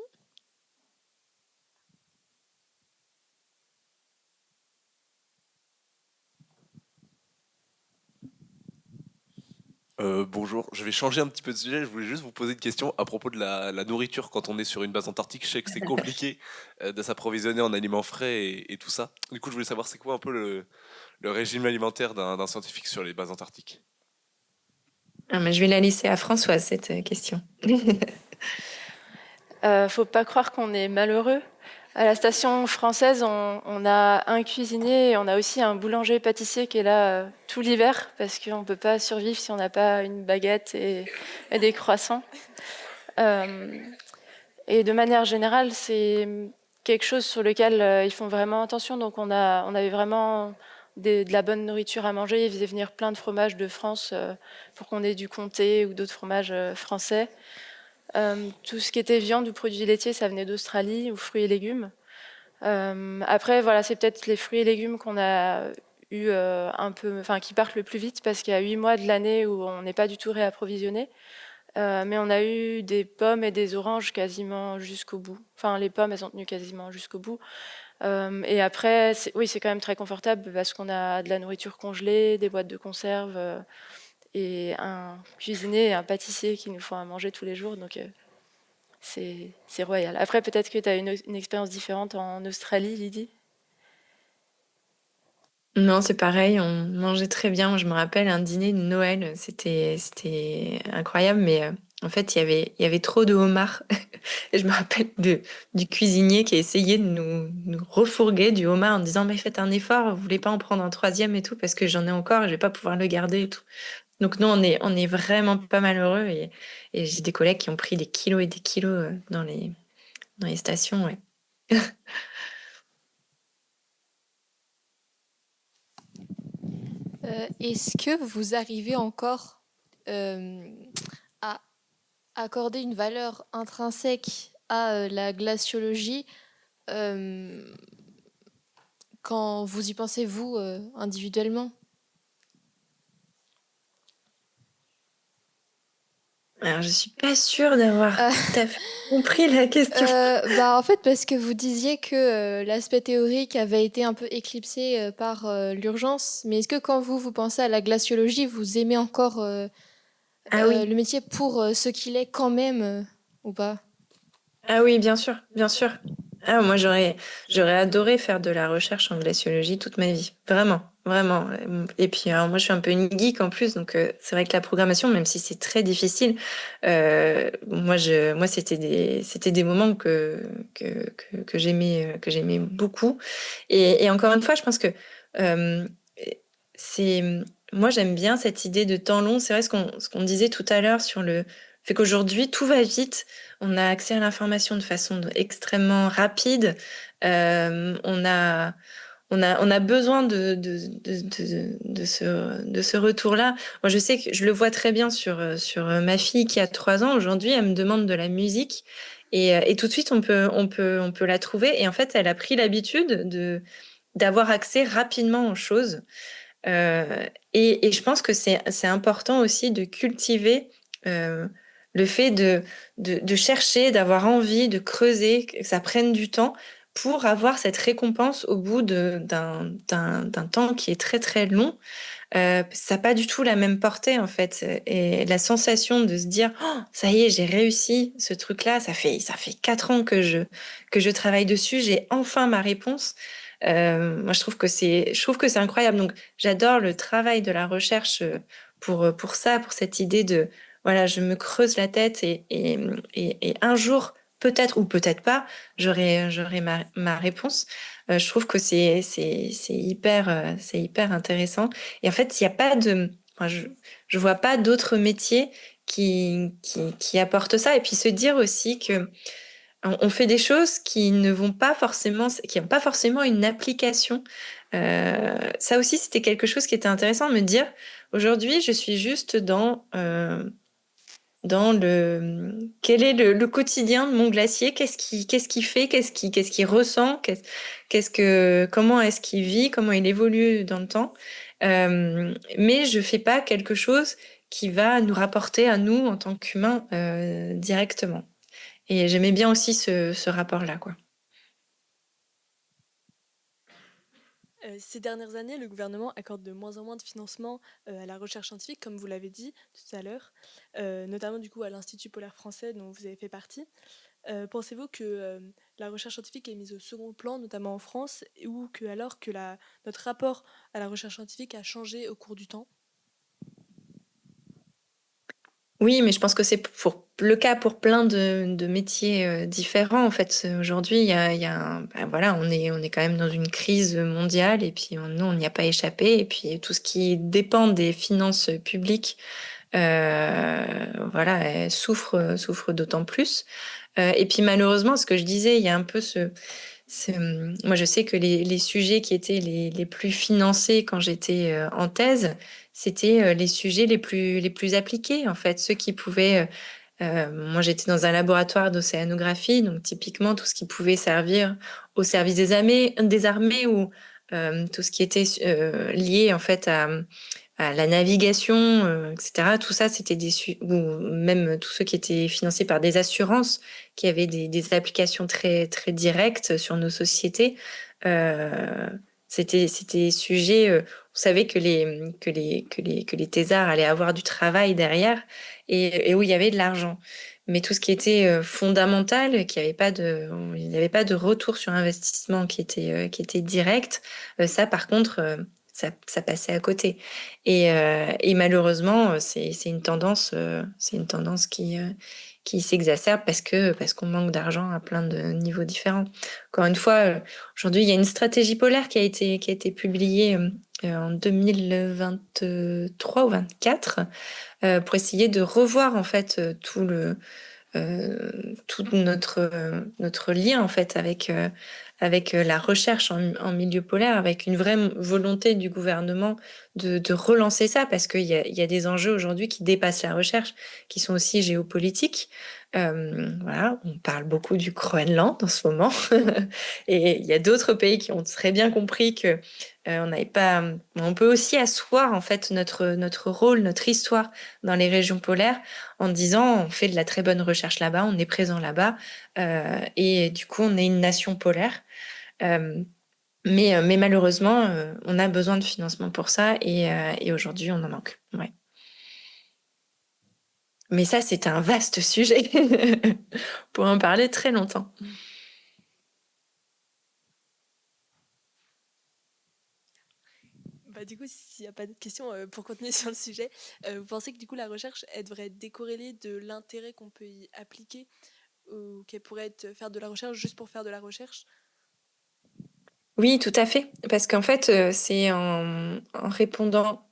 Bonjour, je vais changer un petit peu de sujet. Je voulais juste vous poser une question à propos de la nourriture quand on est sur une base antarctique. Je sais que c'est compliqué de s'approvisionner en aliments frais et tout ça. Du coup, je voulais savoir c'est quoi un peu le régime alimentaire d'un scientifique sur les bases antarctiques. Ah, mais je vais la laisser à Françoise, cette question. Faut pas croire qu'on est malheureux. À la station française, on a un cuisinier et on a aussi un boulanger-pâtissier qui est là tout l'hiver parce qu'on ne peut pas survivre si on n'a pas une baguette et des croissants. Et de manière générale, c'est quelque chose sur lequel ils font vraiment attention. Donc on avait vraiment de la bonne nourriture à manger. Ils faisaient venir plein de fromages de France pour qu'on ait du comté ou d'autres fromages français. Tout ce qui était viande ou produits laitiers, ça venait d'Australie, ou fruits et légumes. Après, voilà, c'est peut-être les fruits et légumes qu'on a eu un peu, enfin, qui partent le plus vite parce qu'il y a 8 mois de l'année où on n'est pas du tout réapprovisionné. Mais on a eu des pommes et des oranges quasiment jusqu'au bout. Enfin, les pommes, elles ont tenu quasiment jusqu'au bout. Et après, oui, c'est quand même très confortable parce qu'on a de la nourriture congelée, des boîtes de conserve et un cuisinier et un pâtissier qui nous font à manger tous les jours. Donc, c'est royal. Après, peut-être que tu as une expérience différente en Australie, Lydie. Non, c'est pareil, on mangeait très bien. Moi, je me rappelle un dîner de Noël, c'était incroyable, mais en fait, il y avait trop de homards. Et je me rappelle du cuisinier qui a essayé de nous refourguer du homard en disant, mais faites un effort, vous voulez pas en prendre un troisième et tout, parce que j'en ai encore et je vais pas pouvoir le garder et tout. Donc non, on est vraiment pas malheureux et j'ai des collègues qui ont pris des kilos et des kilos dans les stations, ouais. Est-ce que vous arrivez encore à accorder une valeur intrinsèque à la glaciologie euh, quand vous y pensez, vous, individuellement? Alors, je suis pas sûre d'avoir tout à fait compris la question. En fait, parce que vous disiez que l'aspect théorique avait été un peu éclipsé par l'urgence, mais est-ce que quand vous pensez à la glaciologie, vous aimez encore Ah oui. le métier pour ce qu'il est quand même ou pas? Ah oui, bien sûr, bien sûr. Ah, moi, j'aurais adoré faire de la recherche en glaciologie toute ma vie. Vraiment, vraiment. Et puis, alors, moi, je suis un peu une geek en plus, donc c'est vrai que la programmation, même si c'est très difficile, moi, c'était des moments que j'aimais beaucoup. Et encore une fois, je pense que euh, c'est, moi, j'aime bien cette idée de temps long. C'est vrai ce qu'on disait tout à l'heure sur le fait qu'aujourd'hui, tout va vite. On a accès à l'information de façon extrêmement rapide. On a besoin de ce retour-là. Moi, je sais que je le vois très bien sur ma fille qui a 3 ans. Aujourd'hui, elle me demande de la musique. Et tout de suite, on peut la trouver. Et en fait, elle a pris l'habitude d'avoir accès rapidement aux choses. Et je pense que c'est important aussi de cultiver le fait de chercher, d'avoir envie, de creuser, que ça prenne du temps pour avoir cette récompense au bout d'un temps qui est très très long. Ça n'a pas du tout la même portée en fait. Et la sensation de se dire, oh, ça y est, j'ai réussi ce truc-là, ça fait 4 ans que je travaille dessus, j'ai enfin ma réponse. Moi, je trouve que c'est incroyable. Donc, j'adore le travail de la recherche pour ça, pour cette idée de, voilà, je me creuse la tête et un jour, peut-être ou peut-être pas, j'aurai ma réponse. Je trouve que c'est hyper intéressant. Et en fait, il y a pas de, enfin, je vois pas d'autres métiers qui apportent ça. Et puis se dire aussi que on fait des choses qui ne vont pas forcément, qui n'ont pas forcément une application. Ça aussi, c'était quelque chose qui était intéressant de me dire. Aujourd'hui, je suis juste dans quel est le quotidien de mon glacier, qu'est-ce qu'il fait, qu'est-ce qu'il ressent, comment est-ce qu'il vit, comment il évolue dans le temps. Mais je fais pas quelque chose qui va nous rapporter à nous en tant qu'humains directement. Et j'aimais bien aussi ce rapport-là, quoi. Ces dernières années, le gouvernement accorde de moins en moins de financement à la recherche scientifique, comme vous l'avez dit tout à l'heure, notamment du coup à l'Institut polaire français dont vous avez fait partie. Pensez-vous que la recherche scientifique est mise au second plan, notamment en France, ou que alors que notre rapport à la recherche scientifique a changé au cours du temps? Oui, mais je pense que c'est le cas pour plein de métiers différents. En fait, aujourd'hui, il y a voilà, on est quand même dans une crise mondiale et puis nous, on n'y a pas échappé. Et puis tout ce qui dépend des finances publiques, voilà, elles souffre d'autant plus. Et puis malheureusement, ce que je disais, il y a un peu moi, je sais que les sujets qui étaient les plus financés quand j'étais en thèse, c'était les sujets les plus appliqués, en fait, ceux qui pouvaient. Moi, j'étais dans un laboratoire d'océanographie, donc typiquement tout ce qui pouvait servir au service des armées ou tout ce qui était lié en fait à la navigation, etc. Tout ça, c'était ou même tous ceux qui étaient financés par des assurances, qui avaient des applications très, très directes sur nos sociétés. C'était sujet. On savait que les thésards allaient avoir du travail derrière et où il y avait de l'argent. Mais tout ce qui était fondamental, il n'y avait pas de retour sur investissement qui était direct, ça, par contre, ça passait à côté. Et malheureusement, c'est une tendance qui s'exacerbe parce qu'on manque d'argent à plein de niveaux différents. Encore une fois, aujourd'hui, il y a une stratégie polaire qui a été publiée en 2023 ou 2024 pour essayer de revoir en fait tout notre lien en fait avec la recherche en milieu polaire, avec une vraie volonté du gouvernement de relancer ça, parce qu'il y a des enjeux aujourd'hui qui dépassent la recherche, qui sont aussi géopolitiques. Voilà, on parle beaucoup du Groenland en ce moment, et il y a d'autres pays qui ont très bien compris que on n'avait pas. On peut aussi asseoir en fait notre rôle, notre histoire dans les régions polaires en disant on fait de la très bonne recherche là-bas, on est présent là-bas, et du coup on est une nation polaire. Mais malheureusement, on a besoin de financement pour ça et aujourd'hui, on en manque. Ouais. Mais ça, c'est un vaste sujet. Pour en parler très longtemps. Du coup, s'il n'y a pas d'autres questions pour continuer sur le sujet, vous pensez que du coup la recherche elle devrait être décorrélée de l'intérêt qu'on peut y appliquer ou qu'elle pourrait faire de la recherche juste pour faire de la recherche? Oui, tout à fait. Parce qu'en fait, c'est en répondant.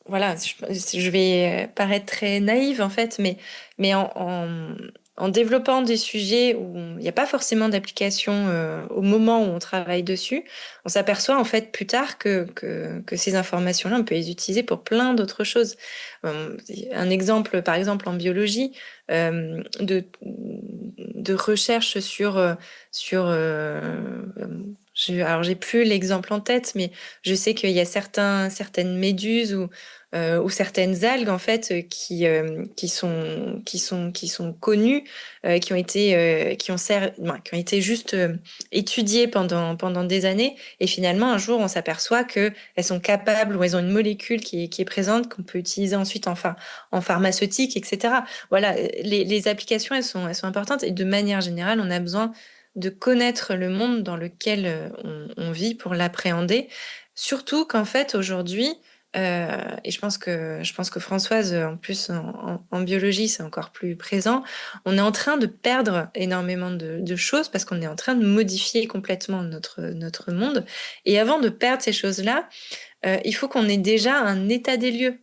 Voilà, je vais paraître très naïve en fait, mais en développant des sujets où il n'y a pas forcément d'application au moment où on travaille dessus, on s'aperçoit en fait plus tard que ces informations-là, on peut les utiliser pour plein d'autres choses. Un exemple, par exemple en biologie, de recherche alors j'ai plus l'exemple en tête, mais je sais qu'il y a certaines méduses ou certaines algues en fait qui sont connues, qui ont été juste étudiées pendant des années, et finalement un jour on s'aperçoit que elles sont capables ou elles ont une molécule qui est présente qu'on peut utiliser ensuite en pharmaceutique, etc. Voilà, les applications elles sont importantes, et de manière générale on a besoin de connaître le monde dans lequel on vit pour l'appréhender. Surtout qu'en fait, aujourd'hui, et je pense que Françoise, en plus en biologie, c'est encore plus présent, on est en train de perdre énormément de choses parce qu'on est en train de modifier complètement notre monde. Et avant de perdre ces choses-là, il faut qu'on ait déjà un état des lieux.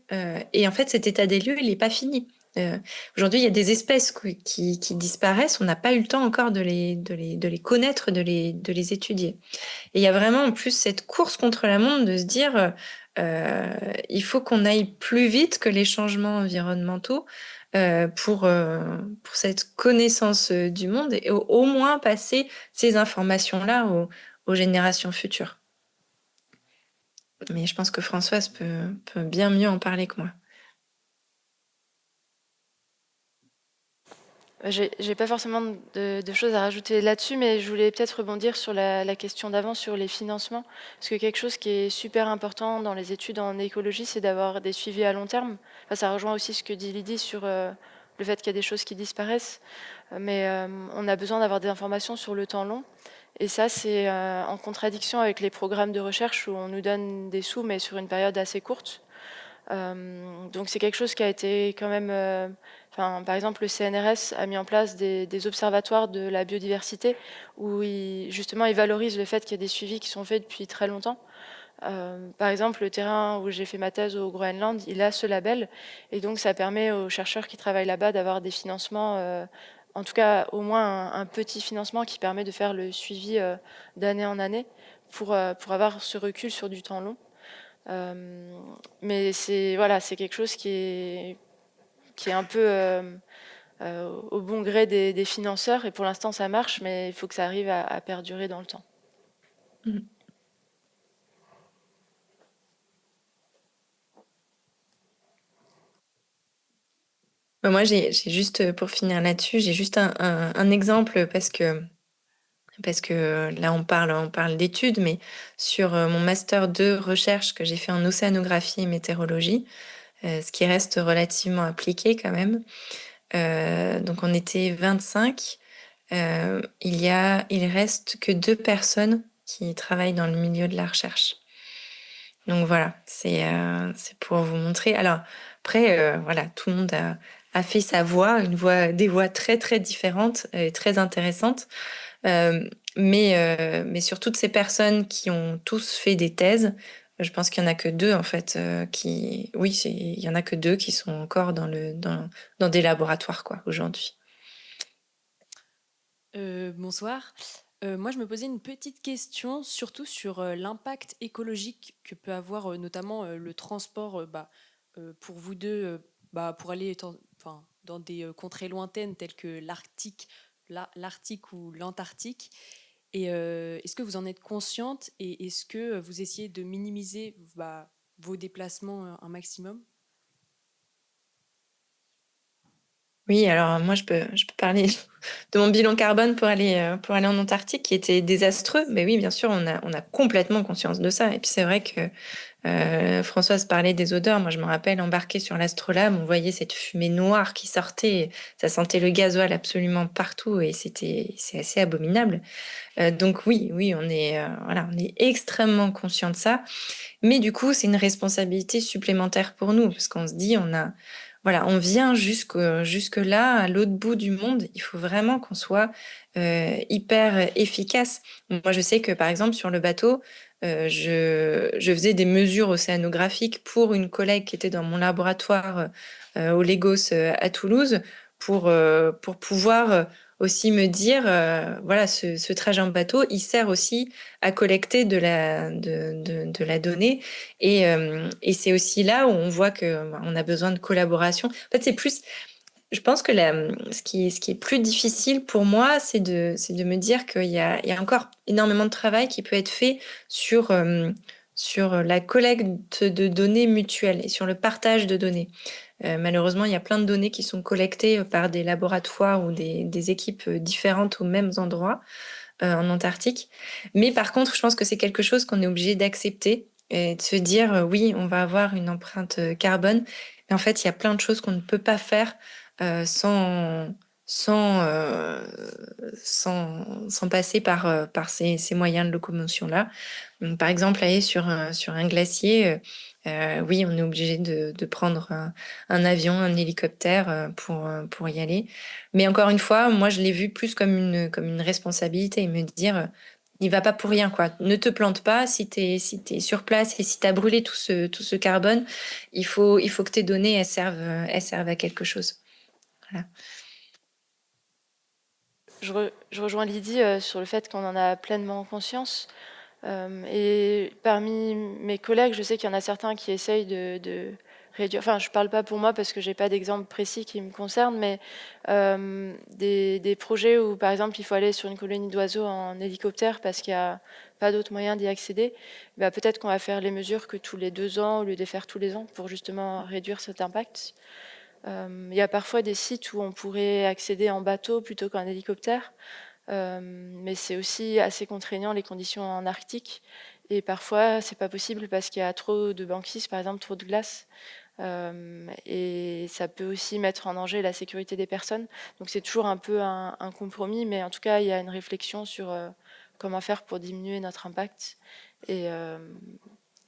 Et en fait, cet état des lieux, il n'est pas fini. Aujourd'hui, il y a des espèces qui disparaissent. On n'a pas eu le temps encore de les connaître, de les étudier. Et il y a vraiment en plus cette course contre la montre de se dire il faut qu'on aille plus vite que les changements environnementaux pour cette connaissance du monde et au moins passer ces informations-là aux générations futures. Mais je pense que Françoise peut bien mieux en parler que moi. J'ai pas forcément de choses à rajouter là-dessus, mais je voulais peut-être rebondir sur la question d'avant, sur les financements. Parce que quelque chose qui est super important dans les études en écologie, c'est d'avoir des suivis à long terme. Enfin, ça rejoint aussi ce que dit Lydie sur le fait qu'il y a des choses qui disparaissent. Mais on a besoin d'avoir des informations sur le temps long. Et ça, c'est en contradiction avec les programmes de recherche où on nous donne des sous, mais sur une période assez courte. Donc c'est quelque chose qui a été quand même... par exemple, le CNRS a mis en place des observatoires de la biodiversité où justement ils valorisent le fait qu'il y a des suivis qui sont faits depuis très longtemps. Par exemple, le terrain où j'ai fait ma thèse au Groenland, il a ce label et donc ça permet aux chercheurs qui travaillent là-bas d'avoir des financements, en tout cas au moins un petit financement qui permet de faire le suivi d'année en année pour avoir ce recul sur du temps long. Mais c'est quelque chose qui est un peu au bon gré des financeurs et pour l'instant ça marche, mais il faut que ça arrive à perdurer dans le temps. Moi, j'ai juste, pour finir là-dessus, j'ai juste un exemple parce que là, on parle d'études, mais sur mon master 2 recherche que j'ai fait en océanographie et météorologie, ce qui reste relativement appliqué quand même. Donc, on était 25. Il reste que 2 personnes qui travaillent dans le milieu de la recherche. Donc voilà, c'est pour vous montrer. Alors après, voilà, tout le monde a fait sa voix, des voix très très différentes et très intéressantes. Mais sur toutes ces personnes qui ont tous fait des thèses, je pense qu'il y en a que 2 en fait il y en a que 2 qui sont encore dans des laboratoires quoi aujourd'hui. Bonsoir. Moi, je me posais une petite question, surtout sur l'impact écologique que peut avoir notamment le transport pour vous deux, pour aller dans des contrées lointaines telles que l'Arctique ou l'Antarctique. Et est-ce que vous en êtes consciente et est-ce que vous essayez de minimiser vos déplacements un maximum? Oui, alors moi je peux parler de mon bilan carbone pour aller en Antarctique qui était désastreux. Mais oui, bien sûr, on a complètement conscience de ça. Et puis c'est vrai que Françoise parlait des odeurs. Moi, je me rappelle embarquer sur l'Astrolabe, on voyait cette fumée noire qui sortait. Ça sentait le gasoil absolument partout et c'est assez abominable. Donc oui, on est extrêmement conscient de ça. Mais du coup, c'est une responsabilité supplémentaire pour nous parce qu'on se dit, on vient jusque là, à l'autre bout du monde. Il faut vraiment qu'on soit hyper efficace. Moi, je sais que par exemple sur le bateau, je faisais des mesures océanographiques pour une collègue qui était dans mon laboratoire au Lagos à Toulouse pour pouvoir aussi me dire, voilà, ce trajet en bateau, il sert aussi à collecter de la donnée. Et c'est aussi là où on voit qu'on a besoin de collaboration. En fait, c'est plus... Je pense que ce qui est plus difficile pour moi, c'est de me dire qu'il y a encore énormément de travail qui peut être fait sur la collecte de données mutuelles et sur le partage de données. Malheureusement, il y a plein de données qui sont collectées par des laboratoires ou des équipes différentes aux mêmes endroits en Antarctique. Mais par contre, je pense que c'est quelque chose qu'on est obligé d'accepter et de se dire oui, on va avoir une empreinte carbone. Mais en fait, il y a plein de choses qu'on ne peut pas faire sans passer par ces moyens de locomotion-là. Donc, par exemple, aller sur un glacier, oui, on est obligé de prendre un avion, un hélicoptère pour y aller. Mais encore une fois, moi, je l'ai vu plus comme une responsabilité et me dire, il va pas pour rien, quoi. Ne te plante pas si t'es sur place et si t'as brûlé tout ce carbone, il faut que tes données, elles servent à quelque chose. Voilà. Je rejoins Lydie sur le fait qu'on en a pleinement conscience. Et parmi mes collègues, je sais qu'il y en a certains qui essayent de réduire. Enfin, je ne parle pas pour moi parce que je n'ai pas d'exemple précis qui me concerne, mais des projets où, par exemple, il faut aller sur une colonie d'oiseaux en hélicoptère parce qu'il n'y a pas d'autre moyen d'y accéder. Peut-être qu'on va faire les mesures que tous les 2 ans au lieu de les faire tous les ans pour justement réduire cet impact. Il y a parfois des sites où on pourrait accéder en bateau plutôt qu'en hélicoptère, mais c'est aussi assez contraignant les conditions en Arctique. Et parfois, c'est pas possible parce qu'il y a trop de banquise, par exemple, trop de glace. Et ça peut aussi mettre en danger la sécurité des personnes. Donc c'est toujours un peu un compromis, mais en tout cas, il y a une réflexion sur comment faire pour diminuer notre impact et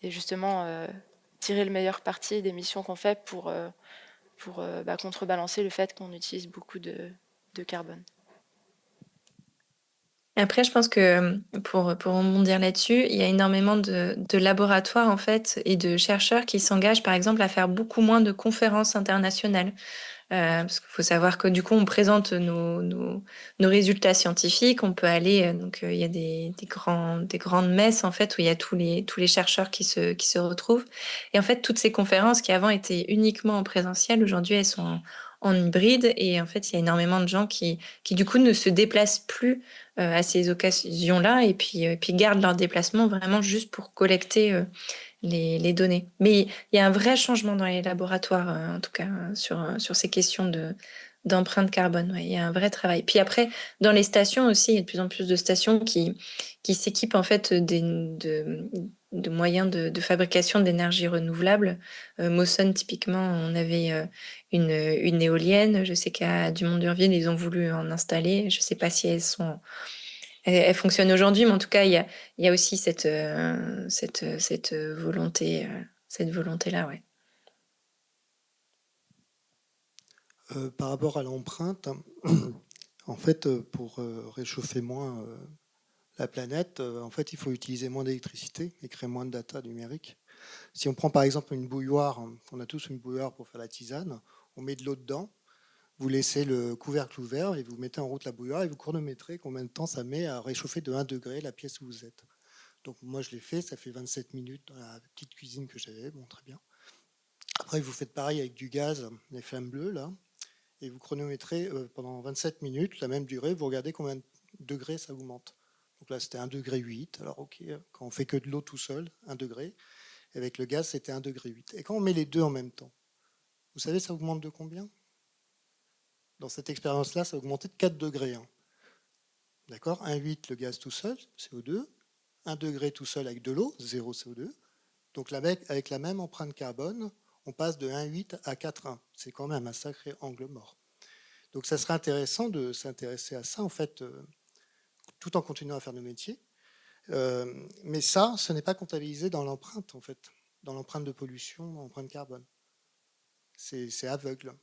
justement tirer le meilleur parti des missions qu'on fait pour contrebalancer le fait qu'on utilise beaucoup de carbone. Après, je pense que pour rebondir là-dessus, il y a énormément de laboratoires en fait et de chercheurs qui s'engagent par exemple à faire beaucoup moins de conférences internationales. Parce qu'il faut savoir que du coup, on présente nos résultats scientifiques. On peut aller, il y a des grandes messes en fait où il y a tous les chercheurs qui se retrouvent. Et en fait, toutes ces conférences qui avant étaient uniquement en présentiel, aujourd'hui, elles sont en hybride. Et en fait, il y a énormément de gens qui du coup ne se déplacent plus à ces occasions-là et puis gardent leur déplacement vraiment juste pour collecter les données. Mais il y a un vrai changement dans les laboratoires, en tout cas, sur ces questions d'empreinte carbone. Ouais, il y a un vrai travail. Puis après, dans les stations aussi, il y a de plus en plus de stations qui s'équipent en fait de moyens de fabrication d'énergie renouvelable. Mawson, typiquement, on avait une éolienne. Je sais qu'à Dumont-d'Urville, ils ont voulu en installer. Je ne sais pas si elles fonctionnent aujourd'hui, mais en tout cas, il y a aussi cette volonté, cette volonté-là, ouais. Par rapport à l'empreinte, en fait, pour réchauffer moins la planète, en fait, il faut utiliser moins d'électricité et créer moins de data numérique. Si on prend par exemple une bouilloire, on a tous une bouilloire pour faire la tisane, on met de l'eau dedans, vous laissez le couvercle ouvert et vous mettez en route la bouilloire et vous chronométrez combien de temps ça met à réchauffer de 1 degré la pièce où vous êtes. Donc moi je l'ai fait, ça fait 27 minutes dans la petite cuisine que j'avais, bon très bien. Après vous faites pareil avec du gaz, les flammes bleues là, et vous chronométrez pendant 27 minutes, la même durée, vous regardez combien de degrés ça augmente. Donc là c'était 1,8 degré, alors ok, quand on fait que de l'eau tout seul, 1 degré, et avec le gaz c'était 1,8 degré. Et quand on met les deux en même temps, vous savez ça augmente de combien ? Dans cette expérience-là, ça a augmenté de 4 degrés. D'accord ? 1,8 le gaz tout seul, CO2. 1 degré tout seul avec de l'eau, 0 CO2. Donc avec la même empreinte carbone, on passe de 1,8 à 4,1. C'est quand même un sacré angle mort. Donc ça serait intéressant de s'intéresser à ça, en fait, tout en continuant à faire nos métiers. Mais ça, ce n'est pas comptabilisé dans l'empreinte, en fait, dans l'empreinte de pollution, l'empreinte carbone. C'est aveugle.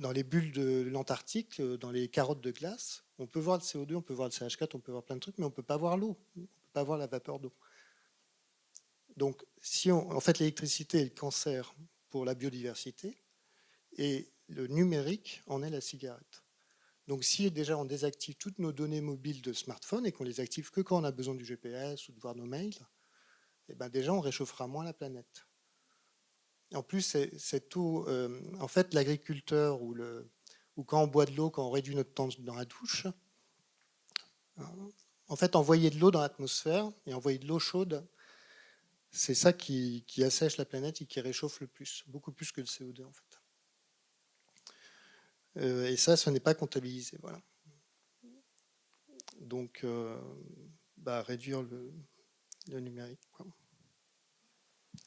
Dans les bulles de l'Antarctique, dans les carottes de glace, on peut voir le CO2, on peut voir le CH4, on peut voir plein de trucs, mais on ne peut pas voir l'eau, on ne peut pas voir la vapeur d'eau. Donc, en fait, l'électricité est le cancer pour la biodiversité, et le numérique en est la cigarette. Donc, si déjà on désactive toutes nos données mobiles de smartphone et qu'on les active que quand on a besoin du GPS ou de voir nos mails, eh ben déjà on réchauffera moins la planète. En plus, en fait, l'agriculteur ou quand on boit de l'eau, quand on réduit notre temps dans la douche, en fait, envoyer de l'eau dans l'atmosphère et envoyer de l'eau chaude, c'est ça qui assèche la planète et qui réchauffe le plus, beaucoup plus que le CO2 en fait. Et ça, ce n'est pas comptabilisé, voilà. Donc, réduire le numérique, quoi.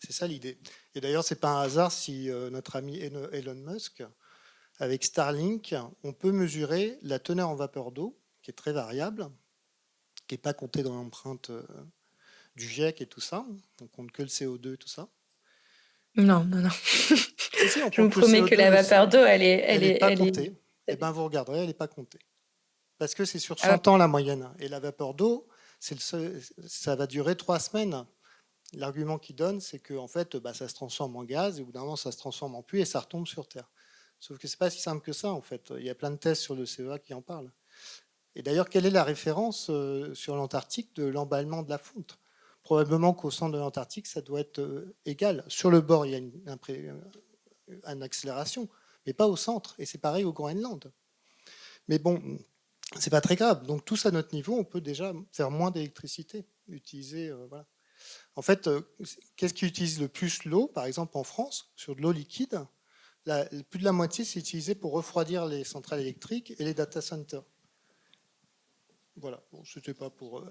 C'est ça l'idée. Et d'ailleurs, c'est pas un hasard si notre ami Elon Musk, avec Starlink, on peut mesurer la teneur en vapeur d'eau, qui est très variable, qui n'est pas comptée dans l'empreinte du GIEC et tout ça. On compte que le CO2 et tout ça. Non. Si, je vous promets que la vapeur d'eau, elle est pas comptée. Eh bien, vous regarderez, elle n'est pas comptée. Parce que c'est sur 100 ans la moyenne. Et la vapeur d'eau, ça va durer 3 semaines. L'argument qu'il donne, c'est que en fait, ça se transforme en gaz, et au bout d'un moment, ça se transforme en pluie et ça retombe sur Terre. Sauf que c'est pas si simple que ça, en fait. Il y a plein de tests sur le CEA qui en parlent. Et d'ailleurs, quelle est la référence sur l'Antarctique de l'emballement de la fonte ? Probablement qu'au centre de l'Antarctique, ça doit être égal. Sur le bord, il y a une accélération, mais pas au centre. Et c'est pareil au Groenland. Mais bon, c'est pas très grave. Donc tous à notre niveau, on peut déjà faire moins d'électricité, utiliser, voilà. En fait, qu'est-ce qui utilise le plus l'eau ? Par exemple, en France, sur de l'eau liquide, plus de la moitié, c'est utilisé pour refroidir les centrales électriques et les data centers. Voilà, bon, c'était pas pour...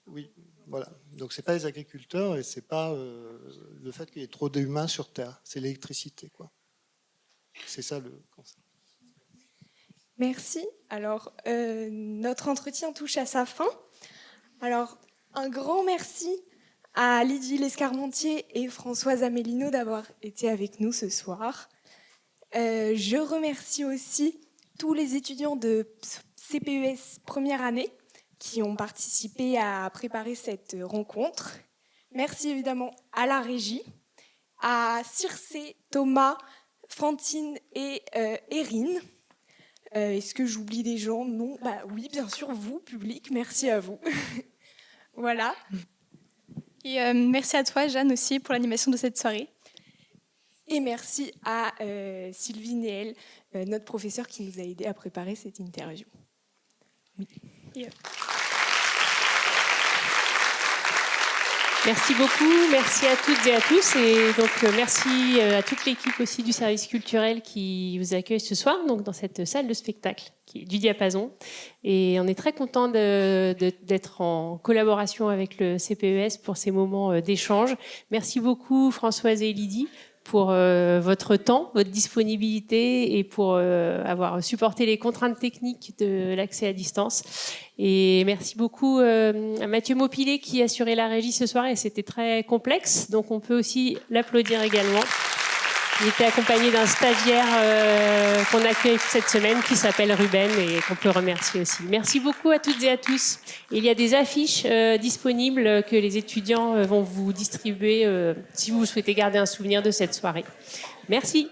oui, voilà. Donc c'est pas les agriculteurs et c'est pas le fait qu'il y ait trop d'humains sur Terre, c'est l'électricité, quoi. C'est ça le concept. Merci. Alors, notre entretien touche à sa fin. Alors, un grand merci à Lydie Lescarmontier et Françoise Amélino d'avoir été avec nous ce soir. Je remercie aussi tous les étudiants de CPES première année qui ont participé à préparer cette rencontre. Merci évidemment à la régie, à Circe, Thomas, Fantine et Erin. Est-ce que j'oublie des gens? Non. Bah oui, bien sûr, vous, public, merci à vous. Voilà. Et merci à toi, Jeanne, aussi, pour l'animation de cette soirée. Et merci à Sylvie Néel, notre professeure qui nous a aidés à préparer cette interview. Oui. Merci beaucoup, merci à toutes et à tous, et donc merci à toute l'équipe aussi du service culturel qui vous accueille ce soir, donc dans cette salle de spectacle qui est du Diapason, et on est très content d'être en collaboration avec le CPES pour ces moments d'échange. Merci beaucoup Françoise et Lydie pour votre temps, votre disponibilité et pour avoir supporté les contraintes techniques de l'accès à distance. Et merci beaucoup à Mathieu Maupilet qui assurait la régie ce soir et c'était très complexe, donc on peut aussi l'applaudir également. Il était accompagné d'un stagiaire qu'on accueille cette semaine qui s'appelle Ruben et qu'on peut remercier aussi. Merci beaucoup à toutes et à tous. Il y a des affiches disponibles que les étudiants vont vous distribuer si vous souhaitez garder un souvenir de cette soirée. Merci.